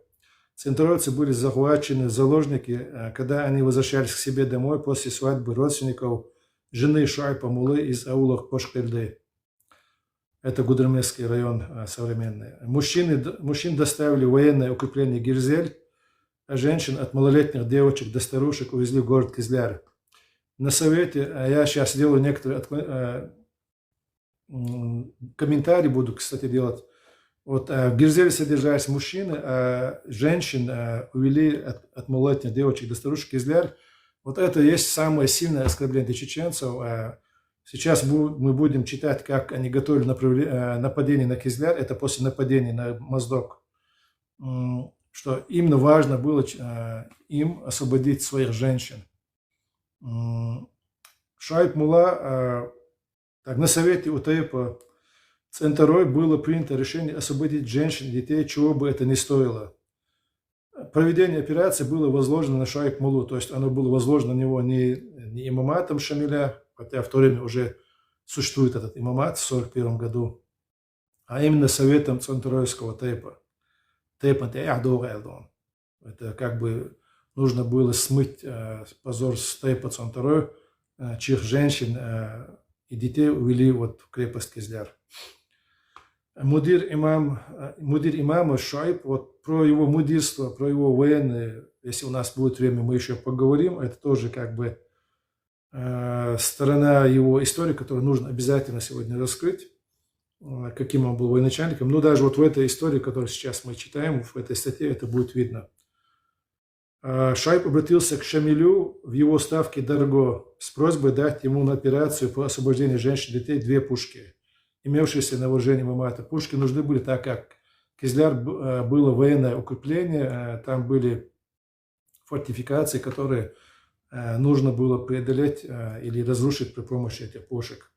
Центровцы были захвачены в заложники, когда они возвращались к себе домой после свадьбы родственников жены Шайба Мулы из аула Пошкельды. Это Гудермесский район современный. Мужчин доставили в военное укрепление Гирзель, а женщин от малолетних девочек до старушек увезли в город Кизляр. На совете, я сейчас делаю некоторые комментарии, буду, кстати, делать. Вот в Гирзеле содержались мужчины, а женщин увели от малолетних девочек до старушек Кизляр. Вот это и есть самое сильное оскорбление для чеченцев. Сейчас мы будем читать, как они готовили нападение на Кизляр. Это после нападения на Моздок. Что именно важно было им освободить своих женщин. Шайб Мула, на совете УТЭПа Центровой было принято решение освободить женщин и детей, чего бы это ни стоило. Проведение операции было возложено на Шайб Мулу, то есть оно было возложено на него не имаматом Шамиля, хотя в то время уже существует этот имамат в 1941 году, а именно советом Центровского ТЭПа. Это как бы нужно было смыть позор с ТЭПа Центровой, чьих женщин и детей увели вот в крепость Кизляр. Мудир имама Шайб, вот про его мудирство, про его военные, если у нас будет время, мы еще поговорим, это тоже как бы сторона его истории, которую нужно обязательно сегодня раскрыть, каким он был военачальником. Но даже вот в этой истории, которую сейчас мы читаем, в этой статье это будет видно. Шайб обратился к Шамилю в его ставке Дарго с просьбой дать ему на операцию по освобождению женщин и детей 2 пушки, имевшиеся на вооружении Мамата. Пушки нужны были, так как Кизляр было военное укрепление, там были фортификации, которые нужно было преодолеть или разрушить при помощи этих пушек.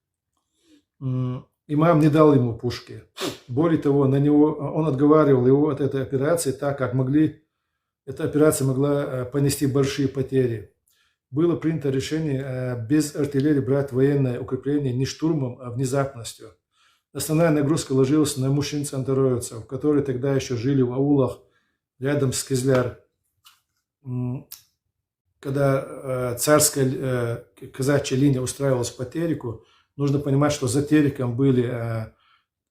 Имам не дал ему пушки. Более того, он отговаривал его от этой операции, так как эта операция могла понести большие потери. Было принято решение без артиллерии брать военное укрепление не штурмом, а внезапностью. Основная нагрузка ложилась на мужчин-центроевцев, которые тогда еще жили в аулах рядом с Кизляр. Когда царская казачья линия устраивалась по Тереку, нужно понимать, что за Тереком были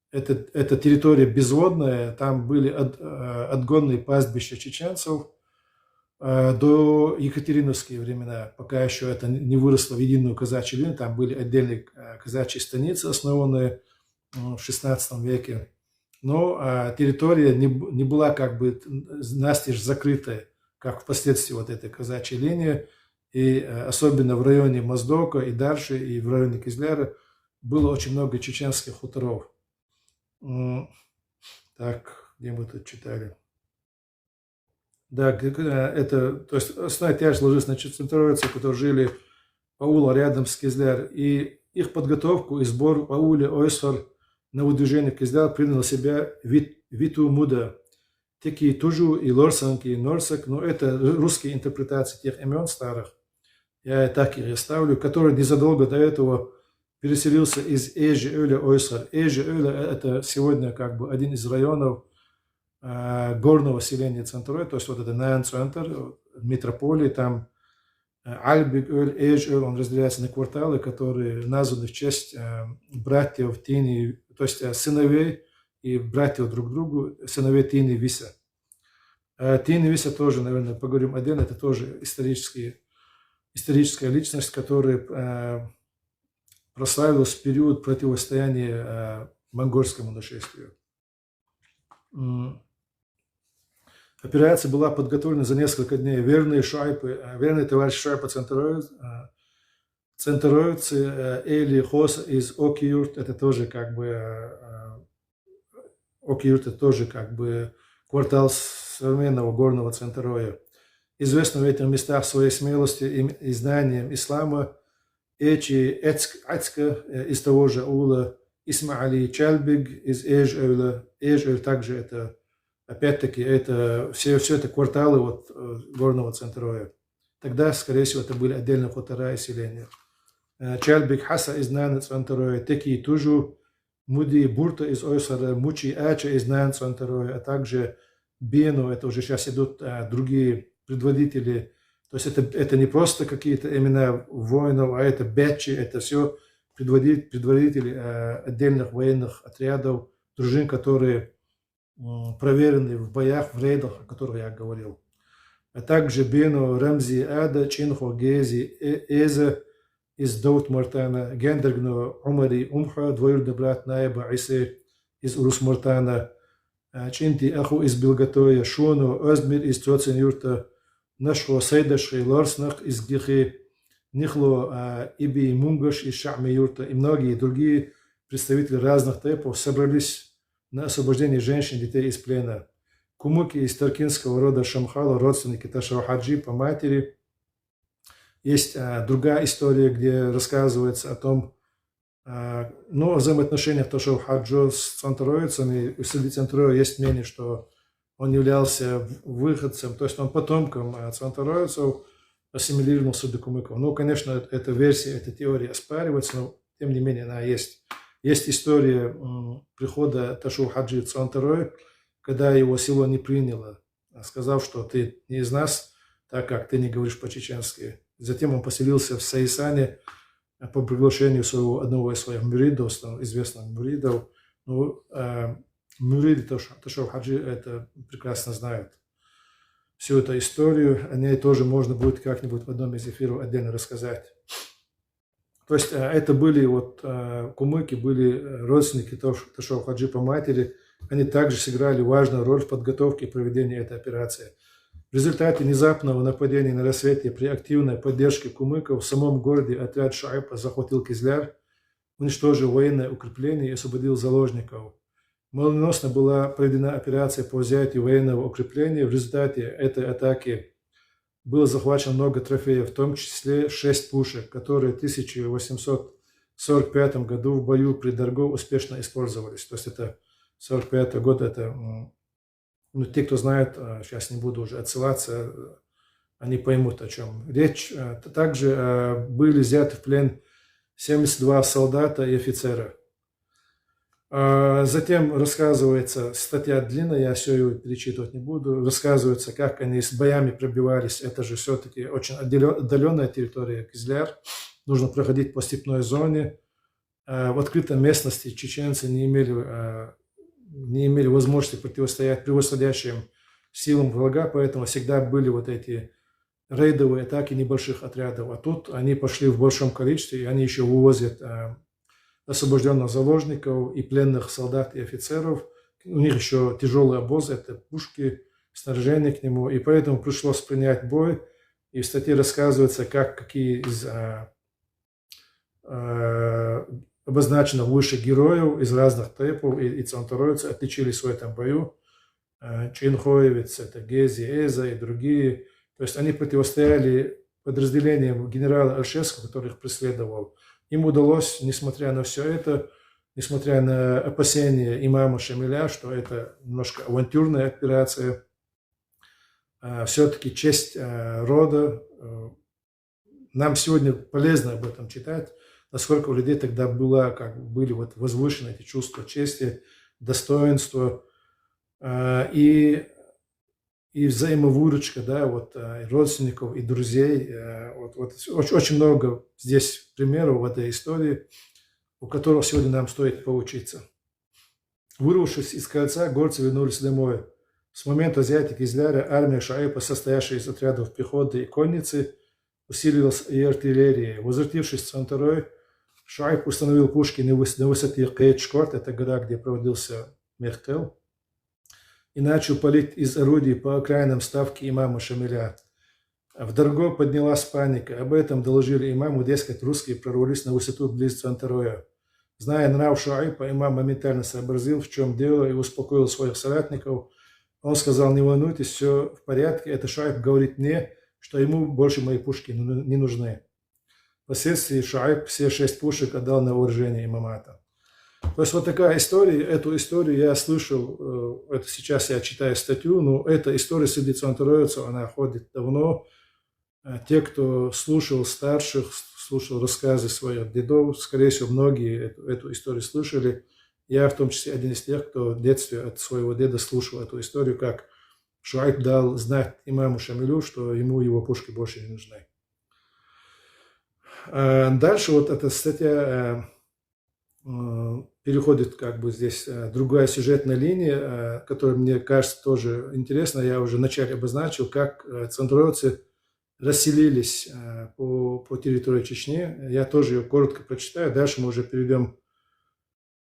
это территория безводная, там были отгонные пастбища чеченцев до Екатериновские времена, пока еще это не выросло в единую казачью линию, там были отдельные казачьи станицы, основанные в XVI веке. Но территория не была как бы настежь закрытая, как впоследствии вот этой казачьей линии, и особенно в районе Моздока и дальше, и в районе Кизляра было очень много чеченских хуторов. Так, где мы тут читали? Да, то есть основная тяжесть ложилась на центровцев, которые жили в ауле рядом с Кизляр, и их подготовку и сбор в ауле Ойсар на выдвижение в Кизляр принял на себя Виту Муда, такие Тужу и Лорсанг и Норсак, но это русские интерпретации тех имен старых, я так их ставлю, который незадолго до этого переселился из Эжи-Öля Ойсар. Эжи-Öля – это сегодня как бы один из районов горного селения Центроя, то есть вот это Найн-Центр, метрополии, там Альбиг-Öl, Эжи-Öl, он разделяется на кварталы, которые названы в честь братьев Тини, то есть сыновей и братьев друг другу, сыновей Тини Виса. Тини Виса тоже, наверное, поговорим отдельно, это тоже историческая личность, которая прославилась в период противостояния монгольскому нашествию. Операция была подготовлена за несколько дней. Верные товарищи Шайпа центроевцы Эли Хоса из Окиюрт, это тоже как бы Окиюрт, это тоже как бы квартал современного горного Центроя. Известны в этих местах своей смелостью и знанием ислама Эчи Ацка из того же аула, Исмаили Чальбиг из Эж-Öля. Эж-Öl также это, опять-таки, это все это кварталы вот горного Центроя. Тогда, скорее всего, это были отдельные хутора и селения. Чальбиг Хаса из Найн Центроя, Теки Тужу, Муди Бурта из Ойсара, Мучи Ача из Найн Центроя, а также Бену, это уже сейчас идут другие предводители. То есть это не просто какие-то имена воинов, а это бетчи, это все предводители отдельных военных отрядов, дружин, которые проверены в боях, в рейдах, о которых я говорил. А также Бену, Рамзи, Ада, Чинхо, Гези, Эза из Даут-Мартана, Гендергну, Умари, Умха, двоюродный брат Наиба Исе из Урус-Мартана, Чинти, Аху из Белгатоя, Шону, Оздмир из Троцин-Юрта, Нашхо Сайдаши, Ларснах из Гихи, Нихло Иби Мунгаш из Шами-Юрта и многие другие представители разных типов собрались на освобождение женщин и детей из плена. Кумуки из таркинского рода Шамхала, родственники Ташау-Хаджи по матери. Есть другая история, где рассказывается о том, о взаимоотношениях Ташау-Хаджи с центроевцами. У среди центроев есть мнение, что он являлся выходцем, то есть он потомком центроевцев, ассимилировался до кумыков. Ну, конечно, эта версия, эта теория оспаривается, но тем не менее она есть. Есть история прихода Ташау-Хаджи в Центроя, когда его село не приняло, сказав, что ты не из нас, так как ты не говоришь по-чеченски. Затем он поселился в Саисане по приглашению одного из своих мюридов, известных мюридов. Мюриды Ташау-Хаджи это прекрасно знают. Всю эту историю, о ней тоже можно будет как-нибудь в одном из эфиров отдельно рассказать. То есть это были кумыки, были родственники Ташау-Хаджи по матери. Они также сыграли важную роль в подготовке и проведении этой операции. В результате внезапного нападения на рассвете при активной поддержке кумыков в самом городе отряд Шуайба захватил Кизляр, уничтожил военное укрепление и освободил заложников. Молниеносно была проведена операция по взятию военного укрепления. В результате этой атаки было захвачено много трофеев, в том числе 6 пушек, которые в 1845 году в бою при Дарго успешно использовались. То есть это 45 год, это, ну, те, кто знает, сейчас не буду уже отсылаться, они поймут, о чем речь. Также были взяты в плен 72 солдата и офицера. Затем рассказывается, статья длинная, я все ее перечитывать не буду, рассказывается, как они с боями пробивались. Это же все-таки очень отдаленная территория Кизляр, нужно проходить по степной зоне. В открытой местности чеченцы не имели возможности противостоять превосходящим силам врага, поэтому всегда были вот эти рейдовые атаки небольших отрядов. А тут они пошли в большом количестве, и они еще вывозят освобожденных заложников и пленных солдат и офицеров. У них еще тяжелые обозы, это пушки, снаряжение к нему, и поэтому пришлось принять бой. И в статье рассказывается, какие из обозначенных выше героев из разных типов и центуроицы отличились в этом бою. Чинхоевец, это Гези, Эза и другие. То есть они противостояли подразделениям генерала Альшевского, который их преследовал. Им удалось, несмотря на все это, несмотря на опасения имама Шамиля, что это немножко авантюрная операция, все-таки честь рода. Нам сегодня полезно об этом читать, насколько у людей тогда были вот возвышены эти чувства чести, достоинства и взаимовыручка, да, вот, родственников и друзей. Вот очень много здесь примеров в этой истории, у которых сегодня нам стоит поучиться. Вырвавшись из кольца, горцы вернулись домой. С момента взятия Кизляра армия Шуайба, состоявшая из отрядов пехоты и конницы, усилилась и артиллерией. Возвратившись в Цанторой, Шуайб установил пушки на высоте Кейтшкорт, это гора, где проводился Мехтел, и начал палить из орудий по окраинам ставки имама Шамиля. В Дарго поднялась паника. Об этом доложили имаму, дескать, русские прорвались на высоту близ Цантароя. Зная нрав Шуайба, имам моментально сообразил, в чем дело, и успокоил своих соратников. Он сказал: не волнуйтесь, все в порядке, это Шуайб говорит мне, что ему больше мои пушки не нужны. Впоследствии Шуайб все 6 пушек отдал на вооружение имамата. То есть вот такая история. Эту историю я слышал, это сейчас я читаю статью, но эта история среди цантуроевцев, она ходит давно. Те, кто слушал старших, слушал рассказы своих дедов, скорее всего, многие эту историю слышали. Я в том числе один из тех, кто в детстве от своего деда слушал эту историю, как Шуайб дал знать имаму Шамилю, что ему его пушки больше не нужны. Дальше вот эта статья переходит как бы здесь другая сюжетная линия, которая мне кажется тоже интересна. Я уже вначале обозначил, как центуроевцы расселились по территории Чечни. Я тоже ее коротко прочитаю. Дальше мы уже перейдем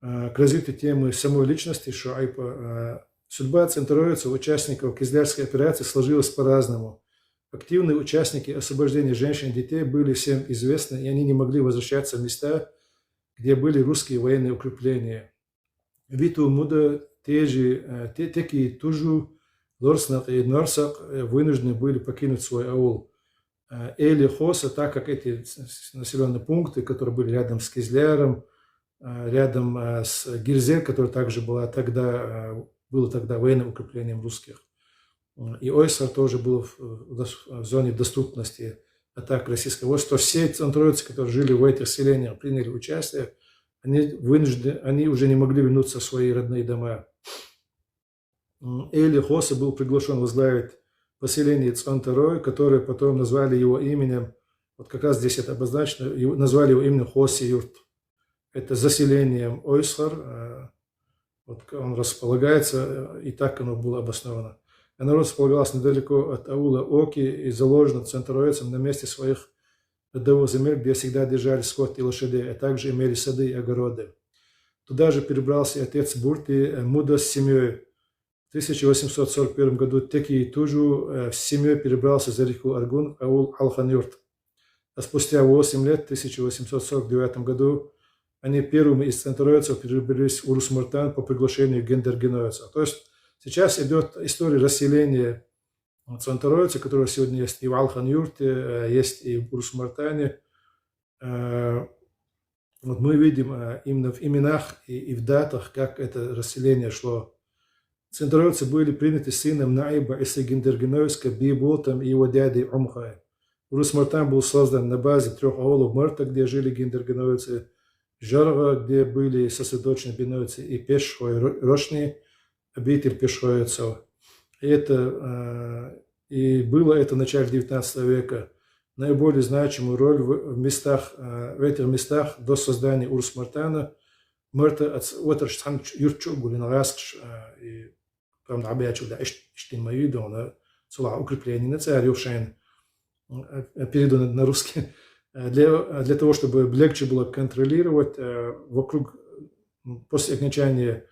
к развитию темы самой личности Шуайба. Судьба центуроевцев, участников Кизлярской операции, сложилась по-разному. Активные участники освобождения женщин и детей были всем известны, и они не могли возвращаться в места, где были русские военные укрепления. Виту Муда, Теки Тужу, Лорснак и Норсак вынуждены были покинуть свой аул. Эли Хоса, так как эти населенные пункты, которые были рядом с Кизляром, рядом с Гирзель, которая также было тогда военным укреплением русских. И Ойсар тоже был в зоне доступности атак российского войска. Все центуроевцы, которые жили в этих селениях, приняли участие, они уже не могли вернуться в свои родные дома. Эли Хоса был приглашен возглавить поселение Цантарой, которое потом назвали его именем, вот как раз здесь это обозначено, назвали его именем Хоси-Юрт. Это заселением Ойсар, вот он располагается, и так оно было обосновано. Оно располагалось недалеко от аула Оки и заложено центуроевцам на месте своих родовых земель, где всегда держали скот и лошадей, а также имели сады и огороды. Туда же перебрался отец Бурти Муда с семьей. В 1841 году Теки Туджу с семьей перебрался за реку Аргун, аул Алхан-Юрт. А спустя 8 лет, в 1849 году, они первыми из центроидцев перебрались в Урус-Мартан по приглашению гендергенойцев. То есть сейчас идет история расселения центроидцев, которая сегодня есть и в Алхан-Юрте, есть и в Урус-Мартане. Вот мы видим именно в именах и в датах, как это расселение шло. Центроидцы были приняты сыном Наиба из Гендергенойска, Биботом и его дядей Умхай. Урус-Мартан был создан на базе 3 аулов Марта, где жили гендергенойцы, Жарга, где были сосредоточены бенойцы, и Пешхой Рошни, обитель пешхойцев. И было это в начале 19 века. Наиболее значимую роль в этих местах до создания Урус-Мартана Марта Уотерштан Юрчу были на Раскш и там на Абиачу да Эштин Мавиду, на Сула укрепление на царь Юшайн, перейду на русский, для того, чтобы легче было контролировать вокруг, после окончания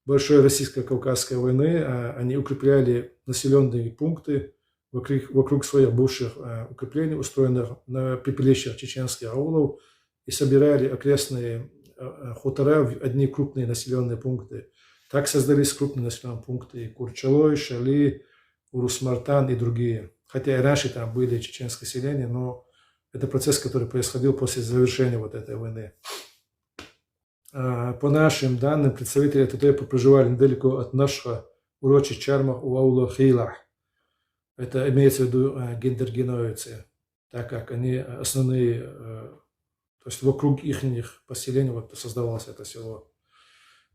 Большой Российско-Кавказской войны, они укрепляли населенные пункты вокруг своих бывших укреплений, устроенных на пепелищах чеченских аулов, и собирали окрестные хутора в одни крупные населенные пункты. Так создались крупные населенные пункты Курчалой, Шали, Урус-Мартан и другие. Хотя и раньше там были чеченское селение, но это процесс, который происходил после завершения вот этой войны. По нашим данным, представители ТТП проживали недалеко от Нашха, урочищ Чармах у аула Хейлах. Это имеется в виду гендергенойцы, так как они основные, то есть вокруг их поселений вот создавалось это село.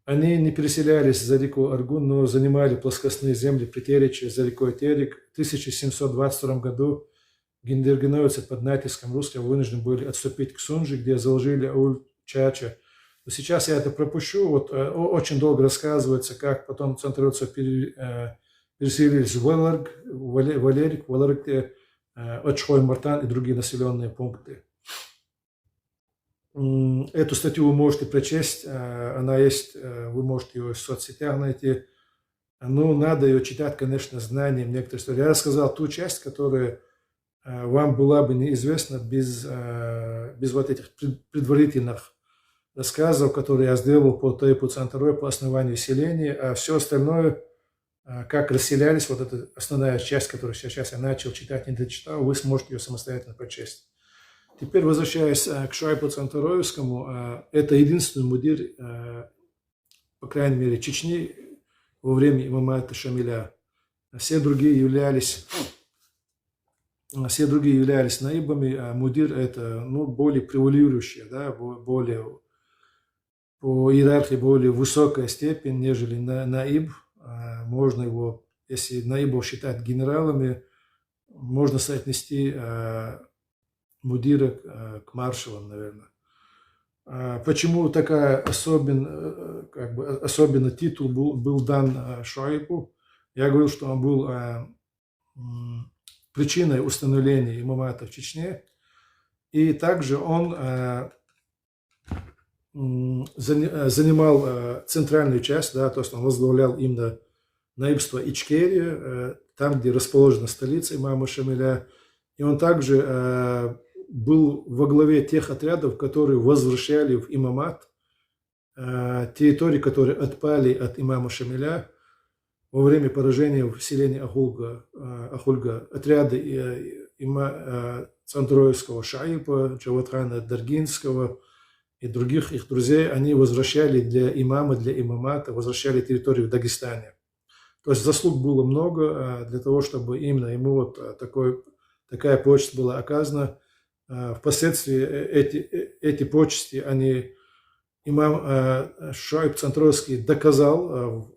Они не переселялись за реку Аргун, но занимали плоскостные земли при Терече за рекой Терек. В 1722 году гендергенойцы под натиском русских вынуждены были отступить к Сунжи, где заложили аул Чача. Но сейчас я это пропущу. Вот очень долго рассказывается, как потом центроидцы переселились в Валерик, Очхой, Мартан и другие населенные пункты. Эту статью вы можете прочесть, она есть, вы можете ее в соцсетях найти. Но надо ее читать, конечно, знанием некоторых историй. Я рассказал ту часть, которая вам была бы неизвестна без вот этих предварительных рассказов, которые я сделал по тейпу Центр по основанию селения, а все остальное, как расселялись, вот эта основная часть, которую сейчас я начал читать, не дочитал, вы сможете ее самостоятельно прочесть. Теперь, возвращаясь к Шуайбу Центроевскому, это единственный мудир, по крайней мере, Чечни во время имамата Шамиля. Все другие являлись наибами, а мудир это более превалирующее, да, более по иерархии более высокая степень, нежели наиб. Можно его, если наибов считать генералами, можно соотнести мудира к маршалам, наверное. Почему такая особенный титул был дан Шуайбу? Я говорил, что он был причиной установления имамата в Чечне, и также он занимал центральную часть, да, то есть он возглавлял именно наибство Ичкерия, там, где расположена столица имама Шамиля, и он также был во главе тех отрядов, которые возвращали в имамат территории, которые отпали от имама Шамиля во время поражения в селении Ахульга. Отряды Цантроевского Шаипа, Джавадхана Даргинского и других их друзей, они возвращали для имамата, возвращали территорию в Дагестане. То есть заслуг было много для того, чтобы именно ему вот такая почесть была оказана. Впоследствии эти почести имам Шуайб Центровский доказал,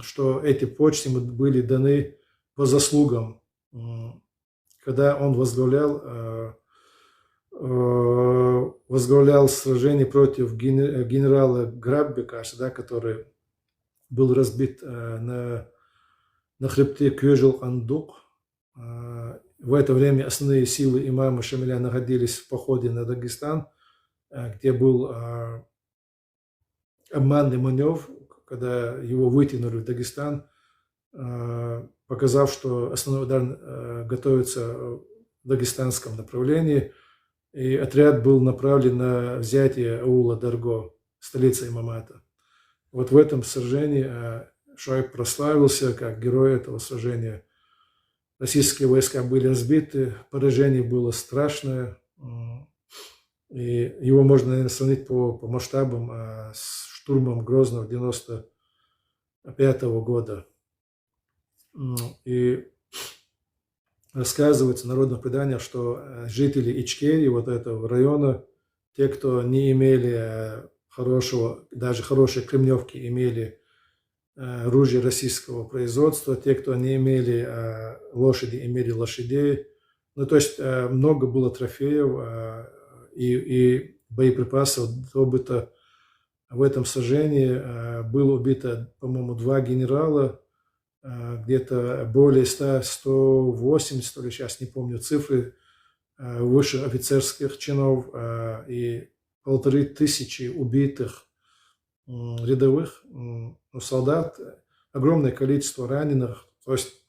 что эти почести были даны по заслугам, когда он возглавлял сражение против генерала Граббекаса, да, который был разбит на хребте Кюжел-Андук. В это время основные силы имама Шамиля находились в походе на Дагестан, где был обманный маневр, когда его вытянули в Дагестан, показав, что основной удар готовится в дагестанском направлении, и отряд был направлен на взятие аула Дарго, столицы имамата. Вот в этом сражении Шуайб прославился как герой этого сражения. Российские войска были разбиты, поражение было страшное, и его можно, наверное, сравнить по масштабам с штурмом Грозного 1995 года. И рассказывается в народных преданиях, что жители Ичкерии, вот этого района, те, кто не имели хорошего, даже хорошей кремневки, имели ружья российского производства, те, кто не имели лошади, имели лошадей. Ну, то есть много было трофеев и боеприпасов добыто в этом сражении. Было убито, по-моему, 2 генерала, где-то более 180, или сейчас не помню цифры, выше офицерских чинов, и 1500 убитых рядовых солдат, огромное количество раненых. То есть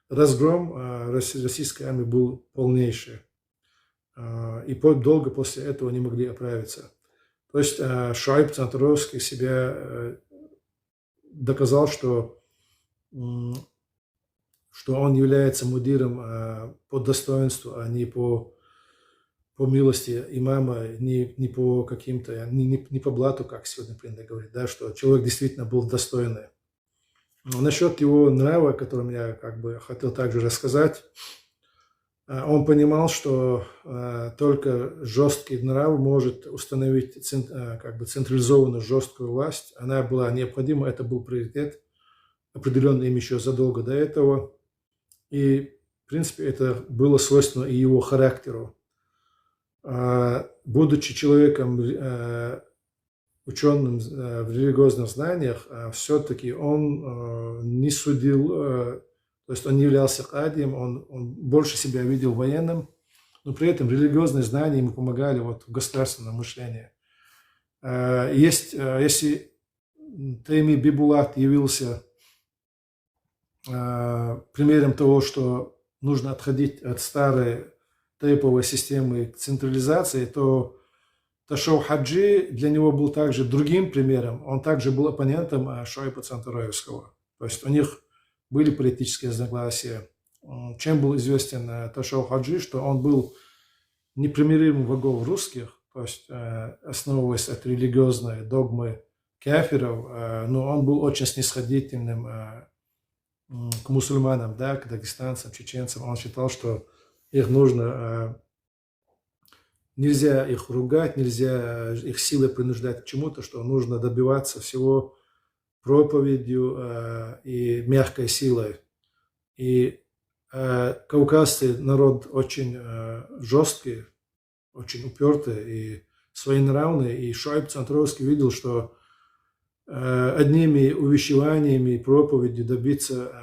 разгром российской армии был полнейший. И долго после этого не могли оправиться. То есть Шуайб Цанторовский себя доказал, что он является мудиром по достоинству, а не по милости имама, не по каким-то, не по блату, как сегодня принято говорить, да, что человек действительно был достойный. Насчет его нрава, о котором я хотел также рассказать, он понимал, что только жесткий нрав может установить централизованную жесткую власть. Она была необходима, это был приоритет, определенный им еще задолго до этого. И, в принципе, это было свойственно и его характеру. Будучи человеком, ученым в религиозных знаниях, все-таки он не судил, то есть он не являлся кадием, он больше себя видел военным, но при этом религиозные знания ему помогали в государственном мышлении. Если Тейми Бибулат явился примером того, что нужно отходить от старой тейповой системы централизации, то Ташоу Хаджи для него был также другим примером. Он также был оппонентом Шуайба Цантороевского. То есть у них были политические разногласия. Чем был известен Ташоу Хаджи, что он был непримиримым врагом русских, то есть основываясь от религиозной догмы кафиров, но он был очень снисходительным к мусульманам, да, к дагестанцам, чеченцам. Он считал, что их нельзя их ругать, нельзя их силой принуждать к чему-то, что нужно добиваться всего проповедью и мягкой силой. И кавказцы народ очень жесткий, очень упертый и своенравный. И Шуайб Цантороевский видел, что одними увещеваниями и проповедью добиться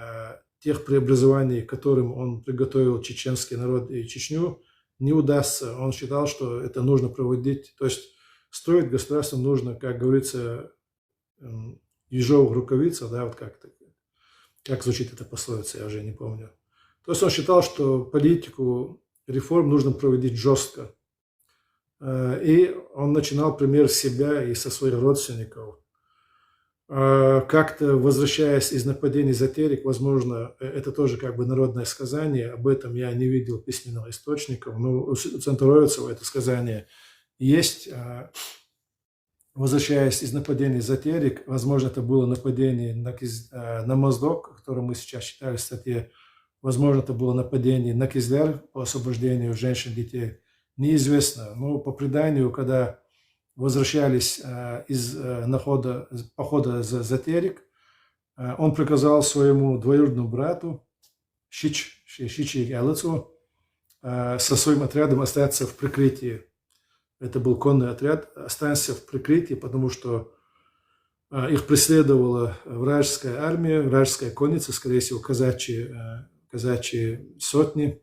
тех преобразований, которым он приготовил чеченский народ и Чечню, не удастся. Он считал, что это нужно проводить. То есть строить государство нужно, как говорится, ежовых рукавицах, да, вот как звучит эта пословица, я уже не помню. То есть он считал, что политику реформ нужно проводить жестко. И он начинал пример с себя и со своих родственников. Как-то возвращаясь из нападений эзотерик, возможно, это тоже народное сказание, об этом я не видел письменного источника, но у Цантороевцева это сказание есть. Возвращаясь из нападений эзотерик, возможно, это было нападение на Моздок, которое мы сейчас читали в статье, возможно, это было нападение на Кизляр по освобождению женщин и детей, неизвестно. Но по преданию, когда возвращались из похода за эзотерик, он приказал своему двоюродному брату Шичи Ялыцу со своим отрядом остаться в прикрытии. Это был конный отряд, останься в прикрытии, потому что их преследовала вражеская армия, вражеская конница, скорее всего, казачьи сотни.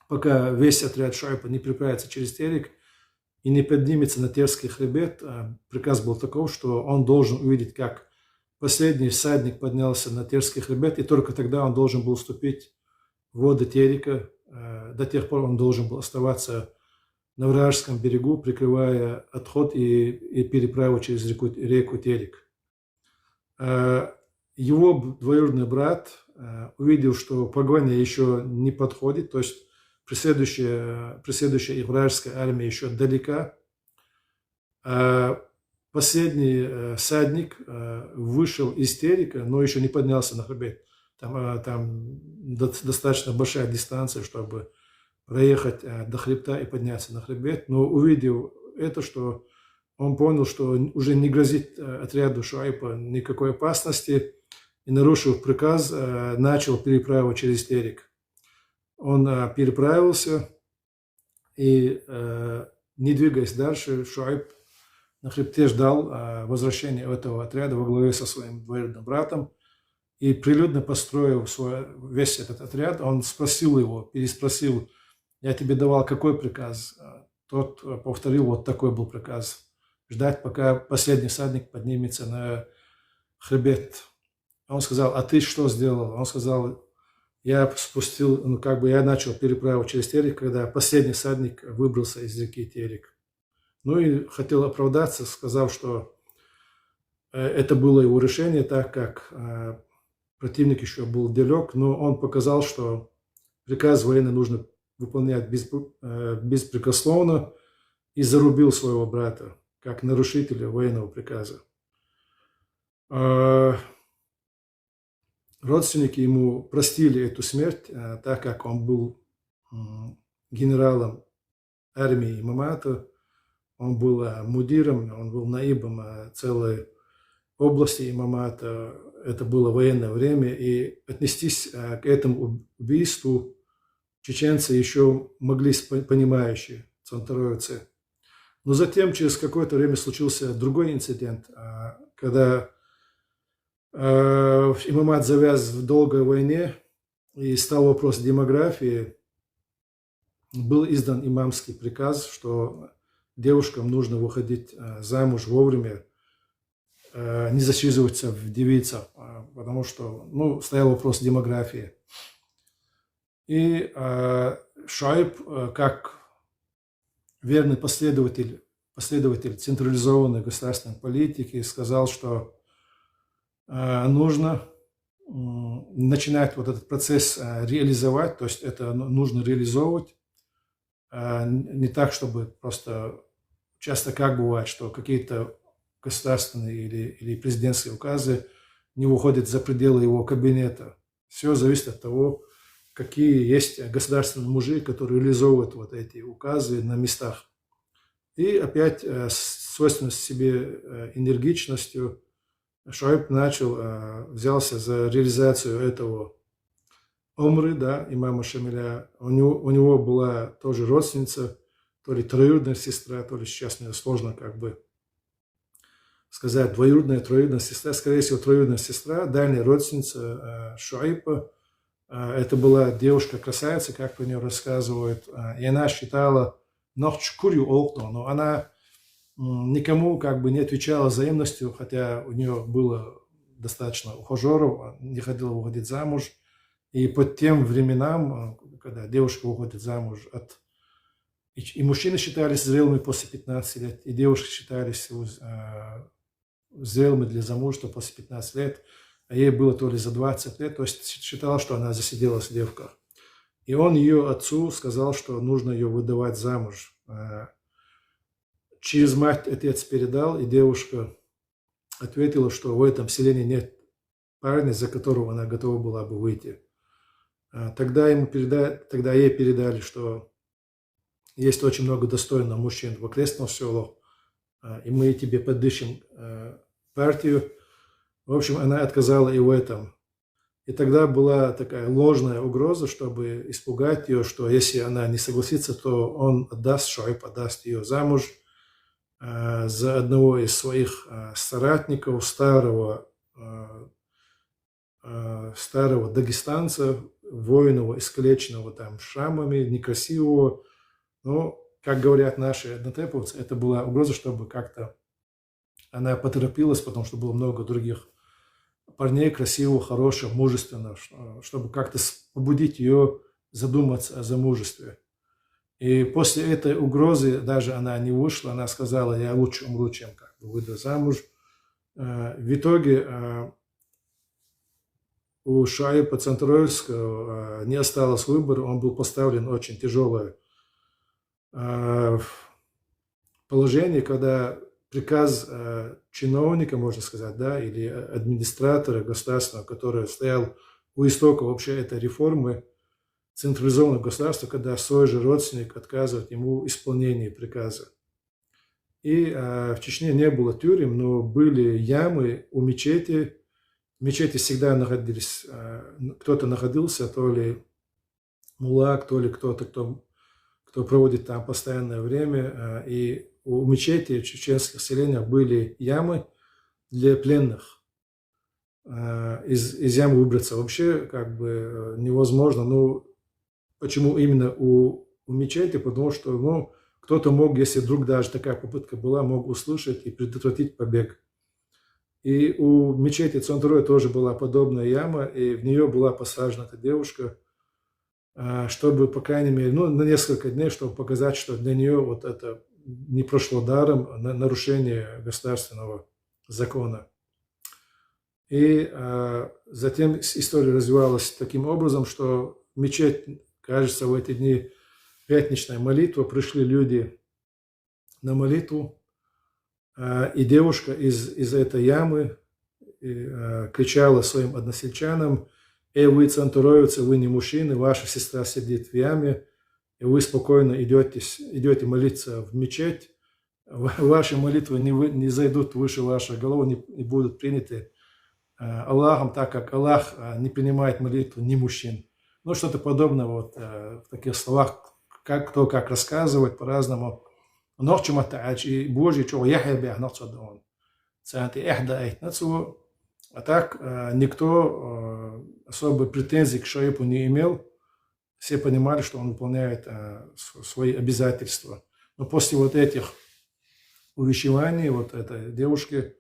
Пока весь отряд Шуайба не переправится через Терек, и не поднимется на Терский хребет, приказ был таков, что он должен увидеть, как последний всадник поднялся на Терский хребет, и только тогда он должен был вступить в воды Терека. До тех пор он должен был оставаться на вражеском берегу, прикрывая отход и переправу через реку Терек. Его двоюродный брат увидел, что погоня еще не подходит, то есть преследующая их вражеская армия еще далека. Последний всадник вышел из Терека, но еще не поднялся на хребет. Там достаточно большая дистанция, чтобы проехать до хребта и подняться на хребет. Но увидев это, что он понял, что уже не грозит отряду Шуайба никакой опасности, и, нарушив приказ, начал переправу через Терек. Он переправился и, не двигаясь дальше, Шуайб на хребте ждал возвращения этого отряда во главе со своим двоюродным братом. И прилюдно построив весь этот отряд, он спросил его, переспросил: я тебе давал какой приказ? Тот повторил: вот такой был приказ. Ждать, пока последний всадник поднимется на хребет. Он сказал: а ты что сделал? Он сказал: я спустил, я начал переправу через Терек, когда последний всадник выбрался из реки Терек. Ну и хотел оправдаться, сказав, что это было его решение, так как противник еще был далек, но он показал, что приказ военный нужно выполнять беспрекословно, и зарубил своего брата как нарушителя военного приказа. Родственники ему простили эту смерть, так как он был генералом армии имамата, он был мудиром, он был наибом целой области имамата. Это было военное время, и отнестись к этому убийству чеченцы еще могли понимающие центроевцы. Но затем, через какое-то время, случился другой инцидент, когда имамат завяз в долгой войне, и стал вопрос демографии. Был издан имамский приказ, что девушкам нужно выходить замуж вовремя, не засчитываться в девицах, потому что стоял вопрос демографии. И Шуайб, как верный последователь централизованной государственной политики, сказал, что нужно начинать вот этот процесс реализовать, то есть это нужно реализовывать, не так, чтобы просто часто как бывает, что какие-то государственные или президентские указы не выходят за пределы его кабинета. Все зависит от того, какие есть государственные мужи, которые реализовывают вот эти указы на местах. И опять свойственно себе энергичностью Шуайб взялся за реализацию этого Омры, имама Шамиля. У него была тоже родственница, то ли троюродная сестра, то ли сейчас мне сложно сказать, двоюродная, троюродная сестра, скорее всего, троюродная сестра, дальняя родственница Шуайба. Это была девушка-красавица, как про нее рассказывают, и она считала нохчкурю олтно, но она никому не отвечала взаимностью, хотя у нее было достаточно ухажеров, не хотела выходить замуж. И по тем временам, когда девушка выходит замуж, и мужчины считались зрелыми после 15 лет, и девушки считались зрелыми для замужества после 15 лет, а ей было то ли за 20 лет, то есть считала, что она засиделась в девках. И он ее отцу сказал, что нужно ее выдавать замуж. Через мать отец передал, и девушка ответила, что в этом селении нет парня, за которого она готова была бы выйти. Тогда ей передали, что есть очень много достойных мужчин в окрестных селах, и мы тебе подыщем партию. В общем, она отказала и в этом. И тогда была такая ложная угроза, чтобы испугать ее, что если она не согласится, то он Шуайб отдаст ее замуж за одного из своих соратников, старого дагестанца, воиного, искалеченного шрамами, некрасивого. Но как говорят наши однотеповцы, это была угроза, чтобы как-то она поторопилась, потому что было много других парней, красивых, хороших, мужественных, чтобы как-то побудить ее задуматься о замужестве. И после этой угрозы даже она не вышла, она сказала, я лучше умру, чем как бы выйду замуж. В итоге у Шуайба Цантроевского не осталось выбора, он был поставлен в очень тяжелое положение, когда приказ чиновника, можно сказать, да, или администратора государственного, который стоял у истока вообще этой реформы централизованного государства, когда свой же родственник отказывает ему в исполнении приказа. И в Чечне не было тюрем, но были ямы у мечети. В мечети всегда находились, кто-то находился, то ли мулак, то ли кто-то, кто проводит там постоянное время. И у мечети в чеченских селениях были ямы для пленных. Из ям выбраться вообще как бы невозможно. Ну, почему именно у мечети? Потому что кто-то мог, если вдруг даже такая попытка была, мог услышать и предотвратить побег. И у мечети Цонтурой тоже была подобная яма, и в нее была посажена эта девушка, чтобы, по крайней мере, на несколько дней, чтобы показать, что для нее вот это не прошло даром, нарушение государственного закона. И затем история развивалась таким образом, что в мечеть, кажется, в эти дни пятничная молитва, пришли люди на молитву, и девушка из этой ямы кричала своим односельчанам: вы, цантуроевцы, вы не мужчины, ваша сестра сидит в яме, и вы спокойно идете молиться в мечеть, ваши молитвы не зайдут выше вашей головы, не будут приняты Аллахом, так как Аллах не принимает молитву ни мужчин. Ну, что-то подобное вот в таких словах, кто как рассказывает по-разному. Ночью матач и Божий чего я хебях ночью цанты эхда эхнацу. А так никто особой претензий к Шуайбу не имел. Все понимали, что он выполняет свои обязательства. Но после вот этих увещеваний вот этой девушки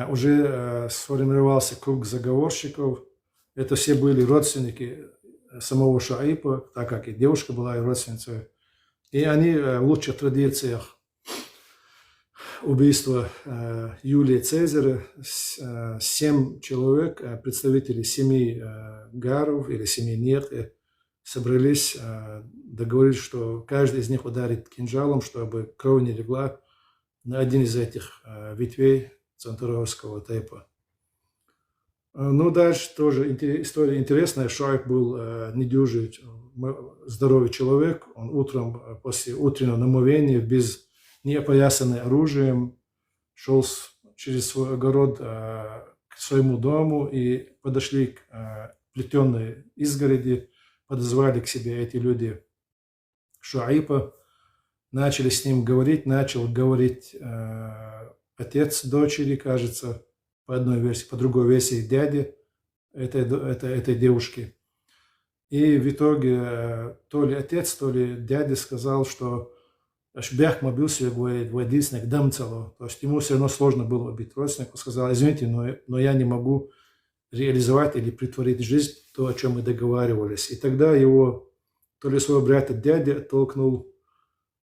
уже сформировался круг заговорщиков. Это все были родственники самого Шуайба, так как и девушка была и родственницей. И они в лучших традициях убийства Юлия Цезаря, 7 человек, представители семьи Гаров или семьи Нерты, собрались, договорились, что каждый из них ударит кинжалом, чтобы кровь не легла на один из этих ветвей Цантуровского тейпа. Ну, дальше тоже история интересная. Шуайб был недюжий, здоровый человек. Он утром, после утреннего намовения, не опоясанный оружием, шел через свой огород к своему дому, и подошли к плетеной изгороди, подозвали к себе эти люди Шуайба, начали с ним говорить, начал говорить отец дочери, кажется, по одной версии, по другой версии дяди этой девушки. И в итоге то ли отец, то ли дядя сказал, что Ашбях мобился владельцник дамцало. То есть ему все равно сложно было убить родственника. Он сказал: извините, но я не могу реализовать или притворить в жизнь то, о чем мы договаривались. И тогда его то ли своего брата дядя оттолкнул,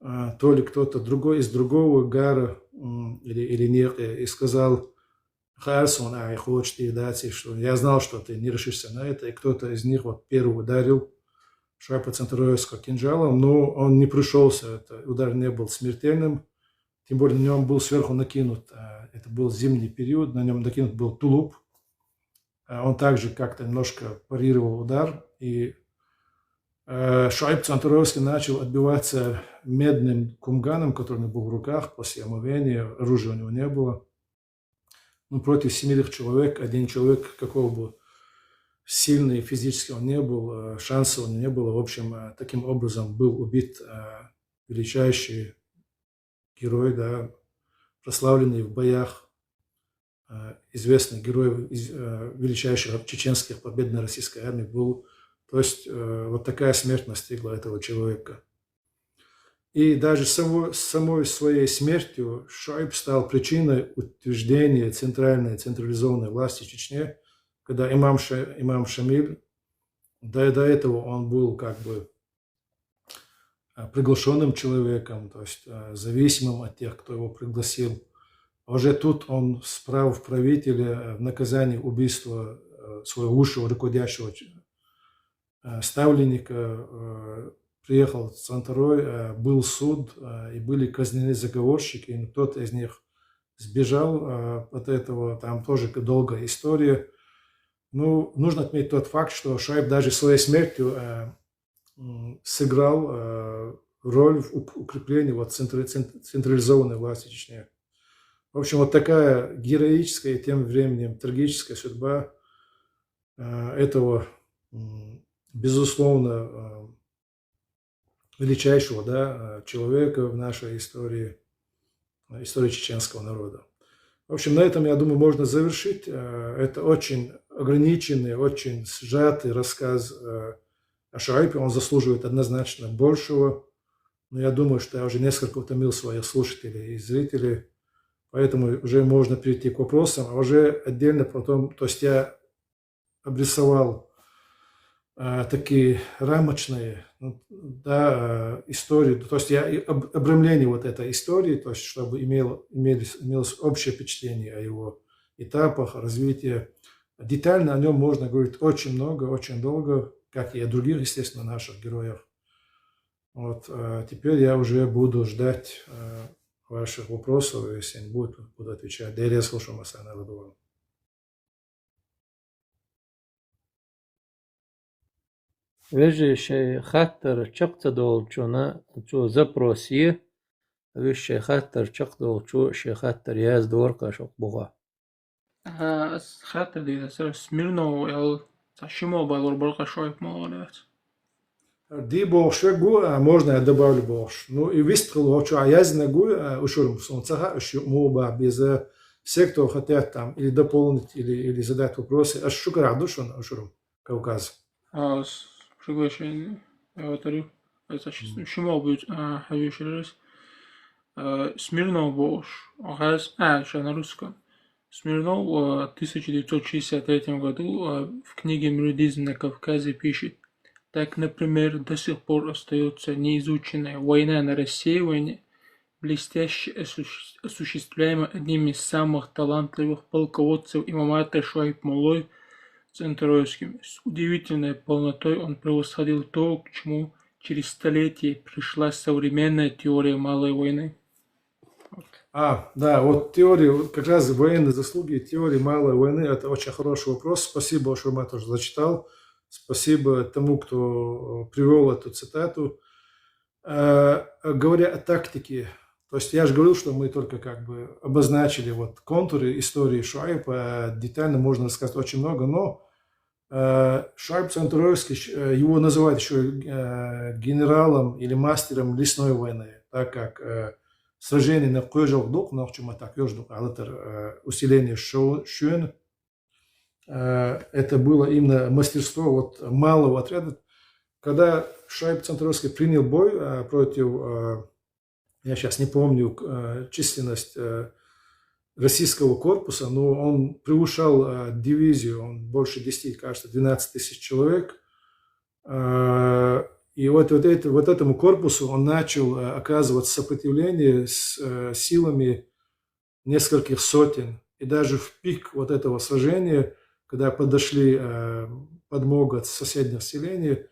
то ли кто-то другой из другого Гара или нет, и сказал: Харсон, хочешь дать, что я знал, что ты не решишься на это. И кто-то из них вот первый ударил Шуайба Цантуровского кинжалом, но он не пришелся, это удар не был смертельным, тем более на нем был сверху накинут, это был зимний период, на нем накинут был тулуп, он также как-то немножко парировал удар, и Шуайб Цантуровский начал отбиваться медным кумганом, который у него был в руках после омовения, оружия у него не было. Ну, против 7 человек, один человек, какого бы сильный физически он не был, шансов у него не было. В общем, таким образом был убит величайший герой, да, прославленный в боях, известный герой величайших чеченских побед на российской армии был. То есть вот такая смерть настигла этого человека. И даже самой своей смертью Шуайб стал причиной утверждения центральной централизованной власти в Чечне, когда имам Шамиль, до этого он был как бы приглашенным человеком, то есть зависимым от тех, кто его пригласил. А уже тут он справ правителя в наказании убийства своего высшего руководящего ставленника, приехал в Цанторой, был суд, и были казнены заговорщики, и кто-то из них сбежал от этого, там тоже долгая история. Ну, нужно отметить тот факт, что Шуайб даже своей смертью сыграл роль в укреплении вот централизованной власти Чечни. В общем, вот такая героическая и тем временем трагическая судьба этого, безусловно, величайшего, да, человека в нашей истории чеченского народа. В общем, на этом, я думаю, можно завершить. Это очень ограниченный, очень сжатый рассказ о Шуайбе. Он заслуживает однозначно большего. Но я думаю, что я уже несколько утомил своих слушателей и зрителей. Поэтому уже можно перейти к вопросам. А уже отдельно потом, то есть я обрисовал такие рамочные, да, истории, то есть я обрамление вот этой истории, то есть чтобы имелось общее впечатление о его этапах развития. Детально о нем можно говорить очень много, очень долго, как и о других, естественно, наших героях. Вот, теперь я уже буду ждать ваших вопросов, если они будут, буду отвечать. Да, я слушаю, Масана Радуан. Veže šejhatar čaqtadol čuna ču zaprosiye veže šejhatar čaqdol ču šejhatar yaz dorqa şoq buğa. خاطر دي سر سميرنو يل تشيمو بالور برقة شوي молодец. Ди борше гу, можно я добавлю борш. Ну и выстрел, что я знаю, ушурм солнца, ушурм моба без всех, кто хотят там или дополнить, или задать вопросы. А что раду, что ушурм Кавказ? Приглашение. Это шимо будет хавишерис. Смирнов Бош. Что на русском. Смирнов в 1963 году в книге «Миридизм на Кавказе» пишет: так, например, до сих пор остается неизученная война на рассеивание, блестяще осуществляемая одним из самых талантливых полководцев имамата Шуайб Моллой Центройским. С удивительной полнотой он превосходил то, к чему через столетия пришла современная теория малой войны. Да, вот теория, как раз военные заслуги, теория малой войны, это очень хороший вопрос. Спасибо, что я тоже зачитал. Спасибо тому, кто привел эту цитату. Говоря о тактике, то есть я же говорил, что мы только как бы обозначили вот контуры истории Шуайба, детально можно рассказать очень много, но Шуайб Цанторойский, его называют еще генералом или мастером лесной войны, так как сражение на Койжалдук, на Чуматак Йождук, усиление Шуэн, это было именно мастерство вот малого отряда. Когда Шуайб Цанторойский принял бой против, я сейчас не помню численность российского корпуса, но он превышал дивизию, он больше 10, кажется, 12 тысяч человек. И вот этому корпусу он начал оказывать сопротивление с силами нескольких сотен. И даже в пик вот этого сражения, когда подошли подмога от соседних селений,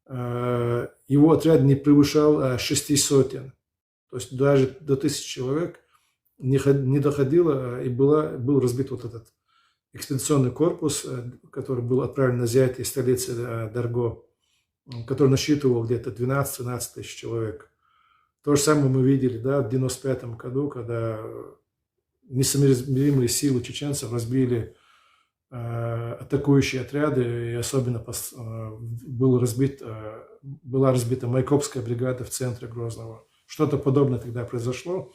его отряд не превышал 6 сотен. То есть даже до 1000 человек не доходило, и был разбит вот этот экспедиционный корпус, который был отправлен на взятие столицы Дарго, который насчитывал где-то 12-13 тысяч человек. То же самое мы видели, да, в 1995 году, когда несоизмеримые силы чеченцев разбили атакующие отряды, и особенно была разбита Майкопская бригада в центре Грозного. Что-то подобное тогда произошло.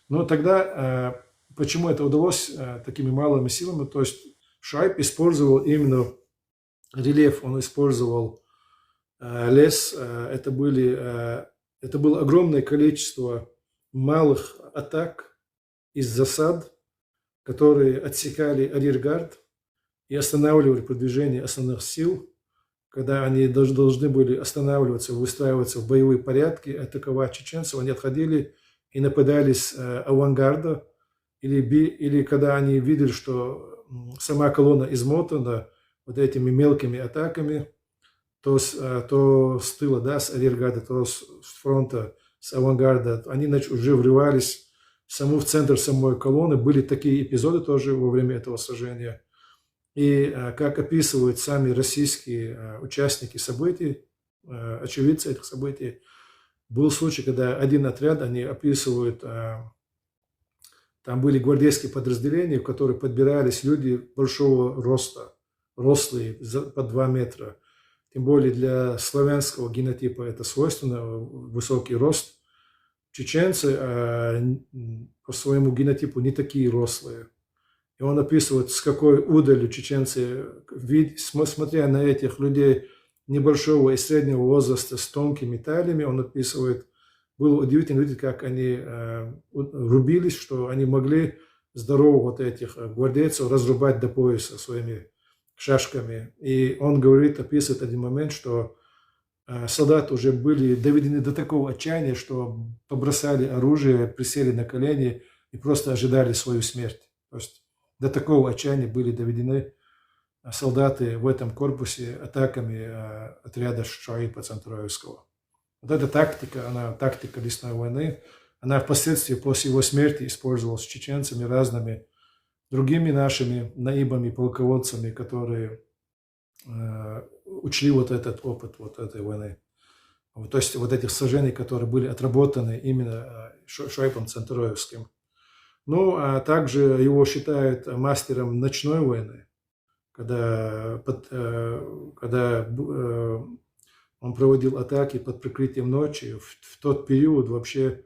Но тогда, почему это удалось такими малыми силами, то есть Шуайб использовал именно рельеф, он использовал лес, это были это было огромное количество малых атак из засад, которые отсекали арьергард и останавливали продвижение основных сил, когда они должны были останавливаться, выстраиваться в боевые порядки, атаковать чеченцев, они отходили и нападали с авангарда, или когда они видели, что сама колонна измотана вот этими мелкими атаками, то с тыла, да, с арьергарда, то с фронта, с авангарда, они уже врывались в центр самой колонны. Были такие эпизоды тоже во время этого сражения. И как описывают сами российские участники событий, очевидцы этих событий, был случай, когда один отряд, они описывают, там были гвардейские подразделения, в которые подбирались люди большого роста, рослые, по 2 метра. Тем более для славянского генотипа это свойственно, высокий рост. Чеченцы по своему генотипу не такие рослые. И он описывает, с какой удалью чеченцы, смотря на этих людей небольшого и среднего возраста с тонкими талиями, он описывает, было удивительно видеть, как они рубились, что они могли здоровых вот этих гвардейцев разрубать до пояса своими шашками. И он говорит, описывает один момент, что солдаты уже были доведены до такого отчаяния, что побросали оружие, присели на колени и просто ожидали свою смерть. То есть до такого отчаяния были доведены солдаты в этом корпусе атаками отряда Шуайба Центроевского. Вот эта тактика, тактика лесной войны, она впоследствии после его смерти использовалась чеченцами разными другими нашими наибами, полководцами, которые учли вот этот опыт вот этой войны. То есть вот этих сражений, которые были отработаны именно Шуайбом Центроевским. Ну, а также его считают мастером ночной войны, когда он проводил атаки под прикрытием ночи. В тот период вообще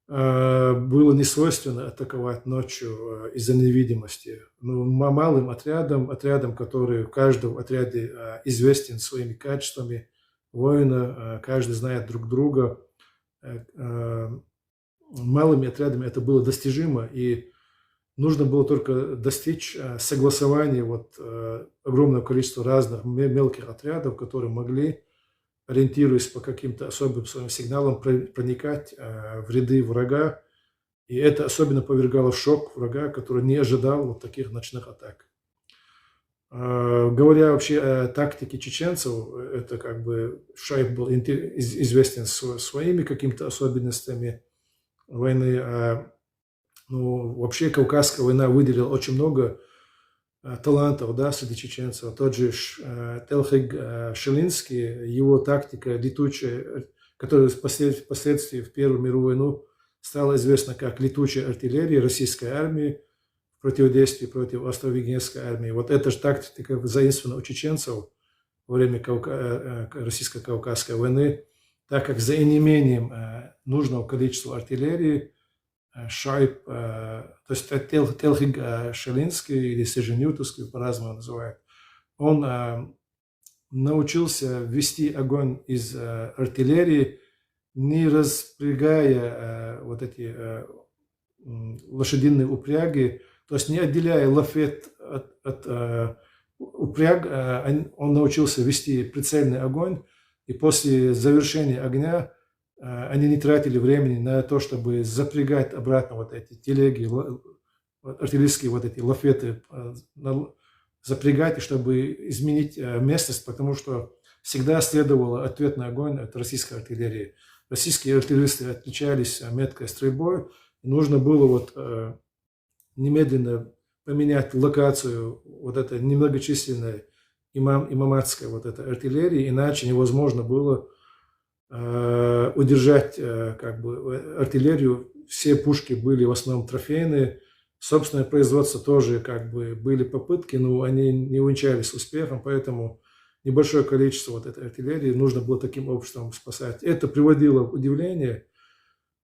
было не свойственно атаковать ночью из-за невидимости. Но малым отрядом, который в каждом отряде известен своими качествами воина, каждый знает друг друга, малыми отрядами это было достижимо, и нужно было только достичь согласования огромного количества разных мелких отрядов, которые могли, ориентируясь по каким-то особым своим сигналам, проникать в ряды врага. И это особенно повергало в шок врага, который не ожидал вот таких ночных атак. Говоря вообще о тактике чеченцев, это как бы Шуайб был известен своими какими-то особенностями войны. Вообще Кавказская война выделила очень много талантов, да, среди чеченцев. Тот же Телхиг Шелинский, его тактика летучая, которая впоследствии в Первую мировую войну стала известна как летучая артиллерия российской армии в противодействии против австро-венгерской армии. Вот эта же тактика заимствована у чеченцев во время российско-кавказской войны, так как за неимением нужного количества артиллерии Шуайб, то есть Телхиг Шелинский или Сеженютовский, по-разному называют, он научился вести огонь из артиллерии, не распрягая вот эти лошадиные упряги, то есть не отделяя лафет от упряг, он научился вести прицельный огонь, и после завершения огня они не тратили времени на то, чтобы запрягать обратно вот эти телеги, артиллерийские вот эти лафеты, запрягать, чтобы изменить местность, потому что всегда следовал ответный огонь от российской артиллерии. Российские артиллеристы отличались меткой стрельбой, и нужно было немедленно поменять локацию вот этой немногочисленной имаматской вот этой артиллерии, иначе невозможно было удержать артиллерию. Все пушки были в основном трофейные. Собственное производство тоже были попытки, но они не увенчались успехом, поэтому небольшое количество вот этой артиллерии нужно было таким образом спасать. Это приводило в удивление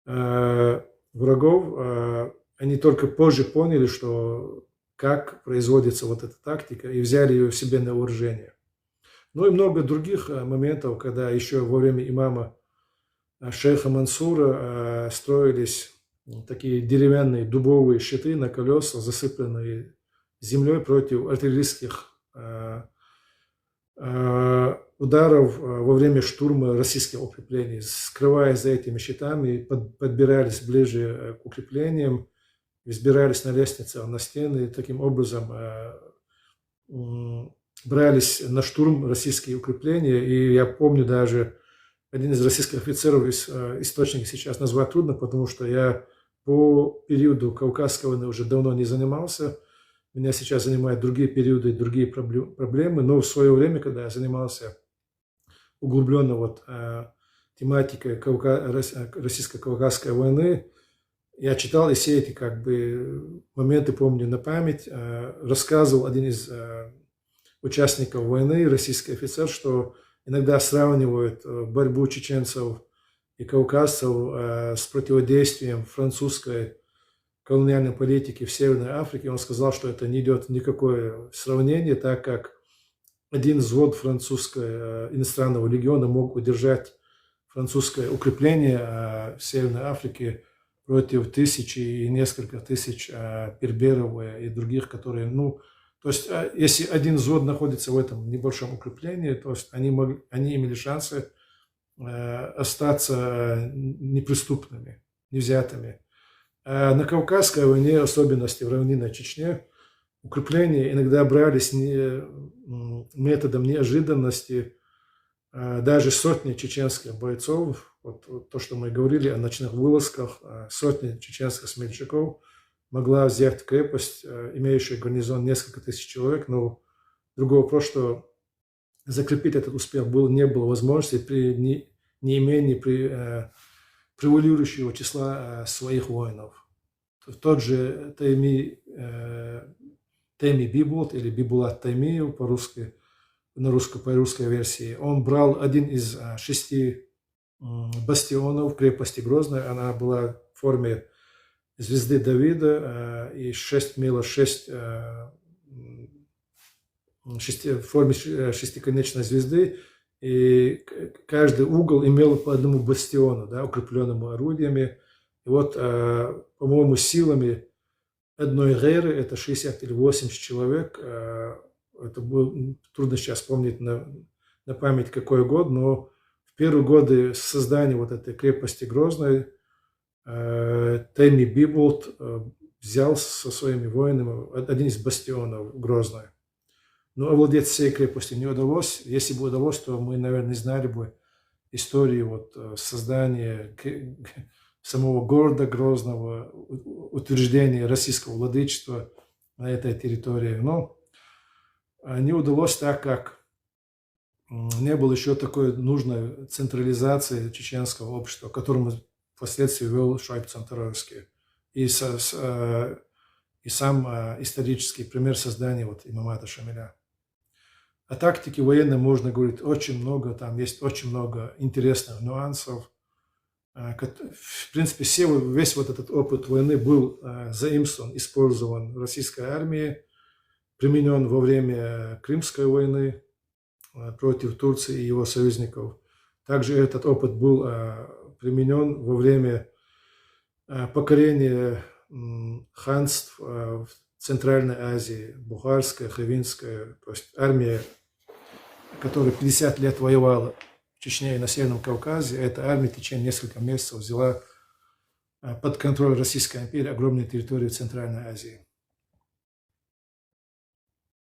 врагов. Они только позже поняли, как производится вот эта тактика, и взяли ее себе на вооружение. Ну и много других моментов, когда еще во время имама шейха Мансура строились такие деревянные дубовые щиты на колесах, засыпанные землей против артиллерийских ударов во время штурма российских укреплений. Скрываясь за этими щитами, подбирались ближе к укреплениям, взбирались на лестнице, на стены, и таким образом брались на штурм российские укрепления. И я помню даже один из российских офицеров, источники сейчас назвать трудно, потому что я по периоду Кавказской войны уже давно не занимался. Меня сейчас занимают другие периоды и другие проблемы. Но в свое время, когда я занимался углубленно тематикой российско-кавказской войны, я читал и все эти моменты помню на память. Рассказывал один из участников войны, российский офицер, что иногда сравнивают борьбу чеченцев и кавказцев с противодействием французской колониальной политики в Северной Африке. Он сказал, что это не идет никакое сравнение, так как один взвод французского иностранного легиона мог удержать французское укрепление в Северной Африке против тысячи и несколько тысяч берберов и других, которые, то есть, если один взвод находится в этом небольшом укреплении, то есть они имели шансы остаться неприступными, невзятыми. А на Кавказской войне, особенности в равнинной Чечне, укрепления иногда брались методом неожиданности. Даже сотни чеченских бойцов, то, что мы говорили о ночных вылазках, сотни чеченских смельчаков могла взять крепость, имеющую гарнизон несколько тысяч человек, но другой вопрос, что закрепить этот успех не было возможности при неимении превалирующего числа своих воинов. Тот же Тайми Бибулат или Бибулат Таймиев по-русски, по русской версии, он брал один из 6 бастионов крепости Грозной. Она была в форме звезды Давида и 6 имела 6 в форме шестиконечной звезды, и каждый угол имел по одному бастиону, укрепленному орудиями. И по-моему, силами одной гейры, это 60 или 80 человек, это было трудно сейчас вспомнить на память какой год, но в первые годы создания этой крепости Грозной Тайми Бибулт взял со своими воинами один из бастионов Грозной. Но овладеть всей крепостью не удалось. Если бы удалось, то мы, наверное, не знали бы истории создания самого города Грозного, утверждения российского владычества на этой территории. Но не удалось, так как не было еще такой нужной централизации чеченского общества, к которому впоследствии вел Шуайб Цанторовский. И сам исторический пример создания имамата Шамиля. О тактике военной можно говорить очень много, там есть очень много интересных нюансов. В принципе, весь этот опыт войны был заимствован, использован в российской армии, применен во время Крымской войны против Турции и его союзников. Также этот опыт был применен во время покорения ханств в Центральной Азии, Бухарская, Хивинская, то есть армия, которая 50 лет воевала в Чечне и на Северном Кавказе, эта армия в течение нескольких месяцев взяла под контроль Российской империи огромные территории Центральной Азии.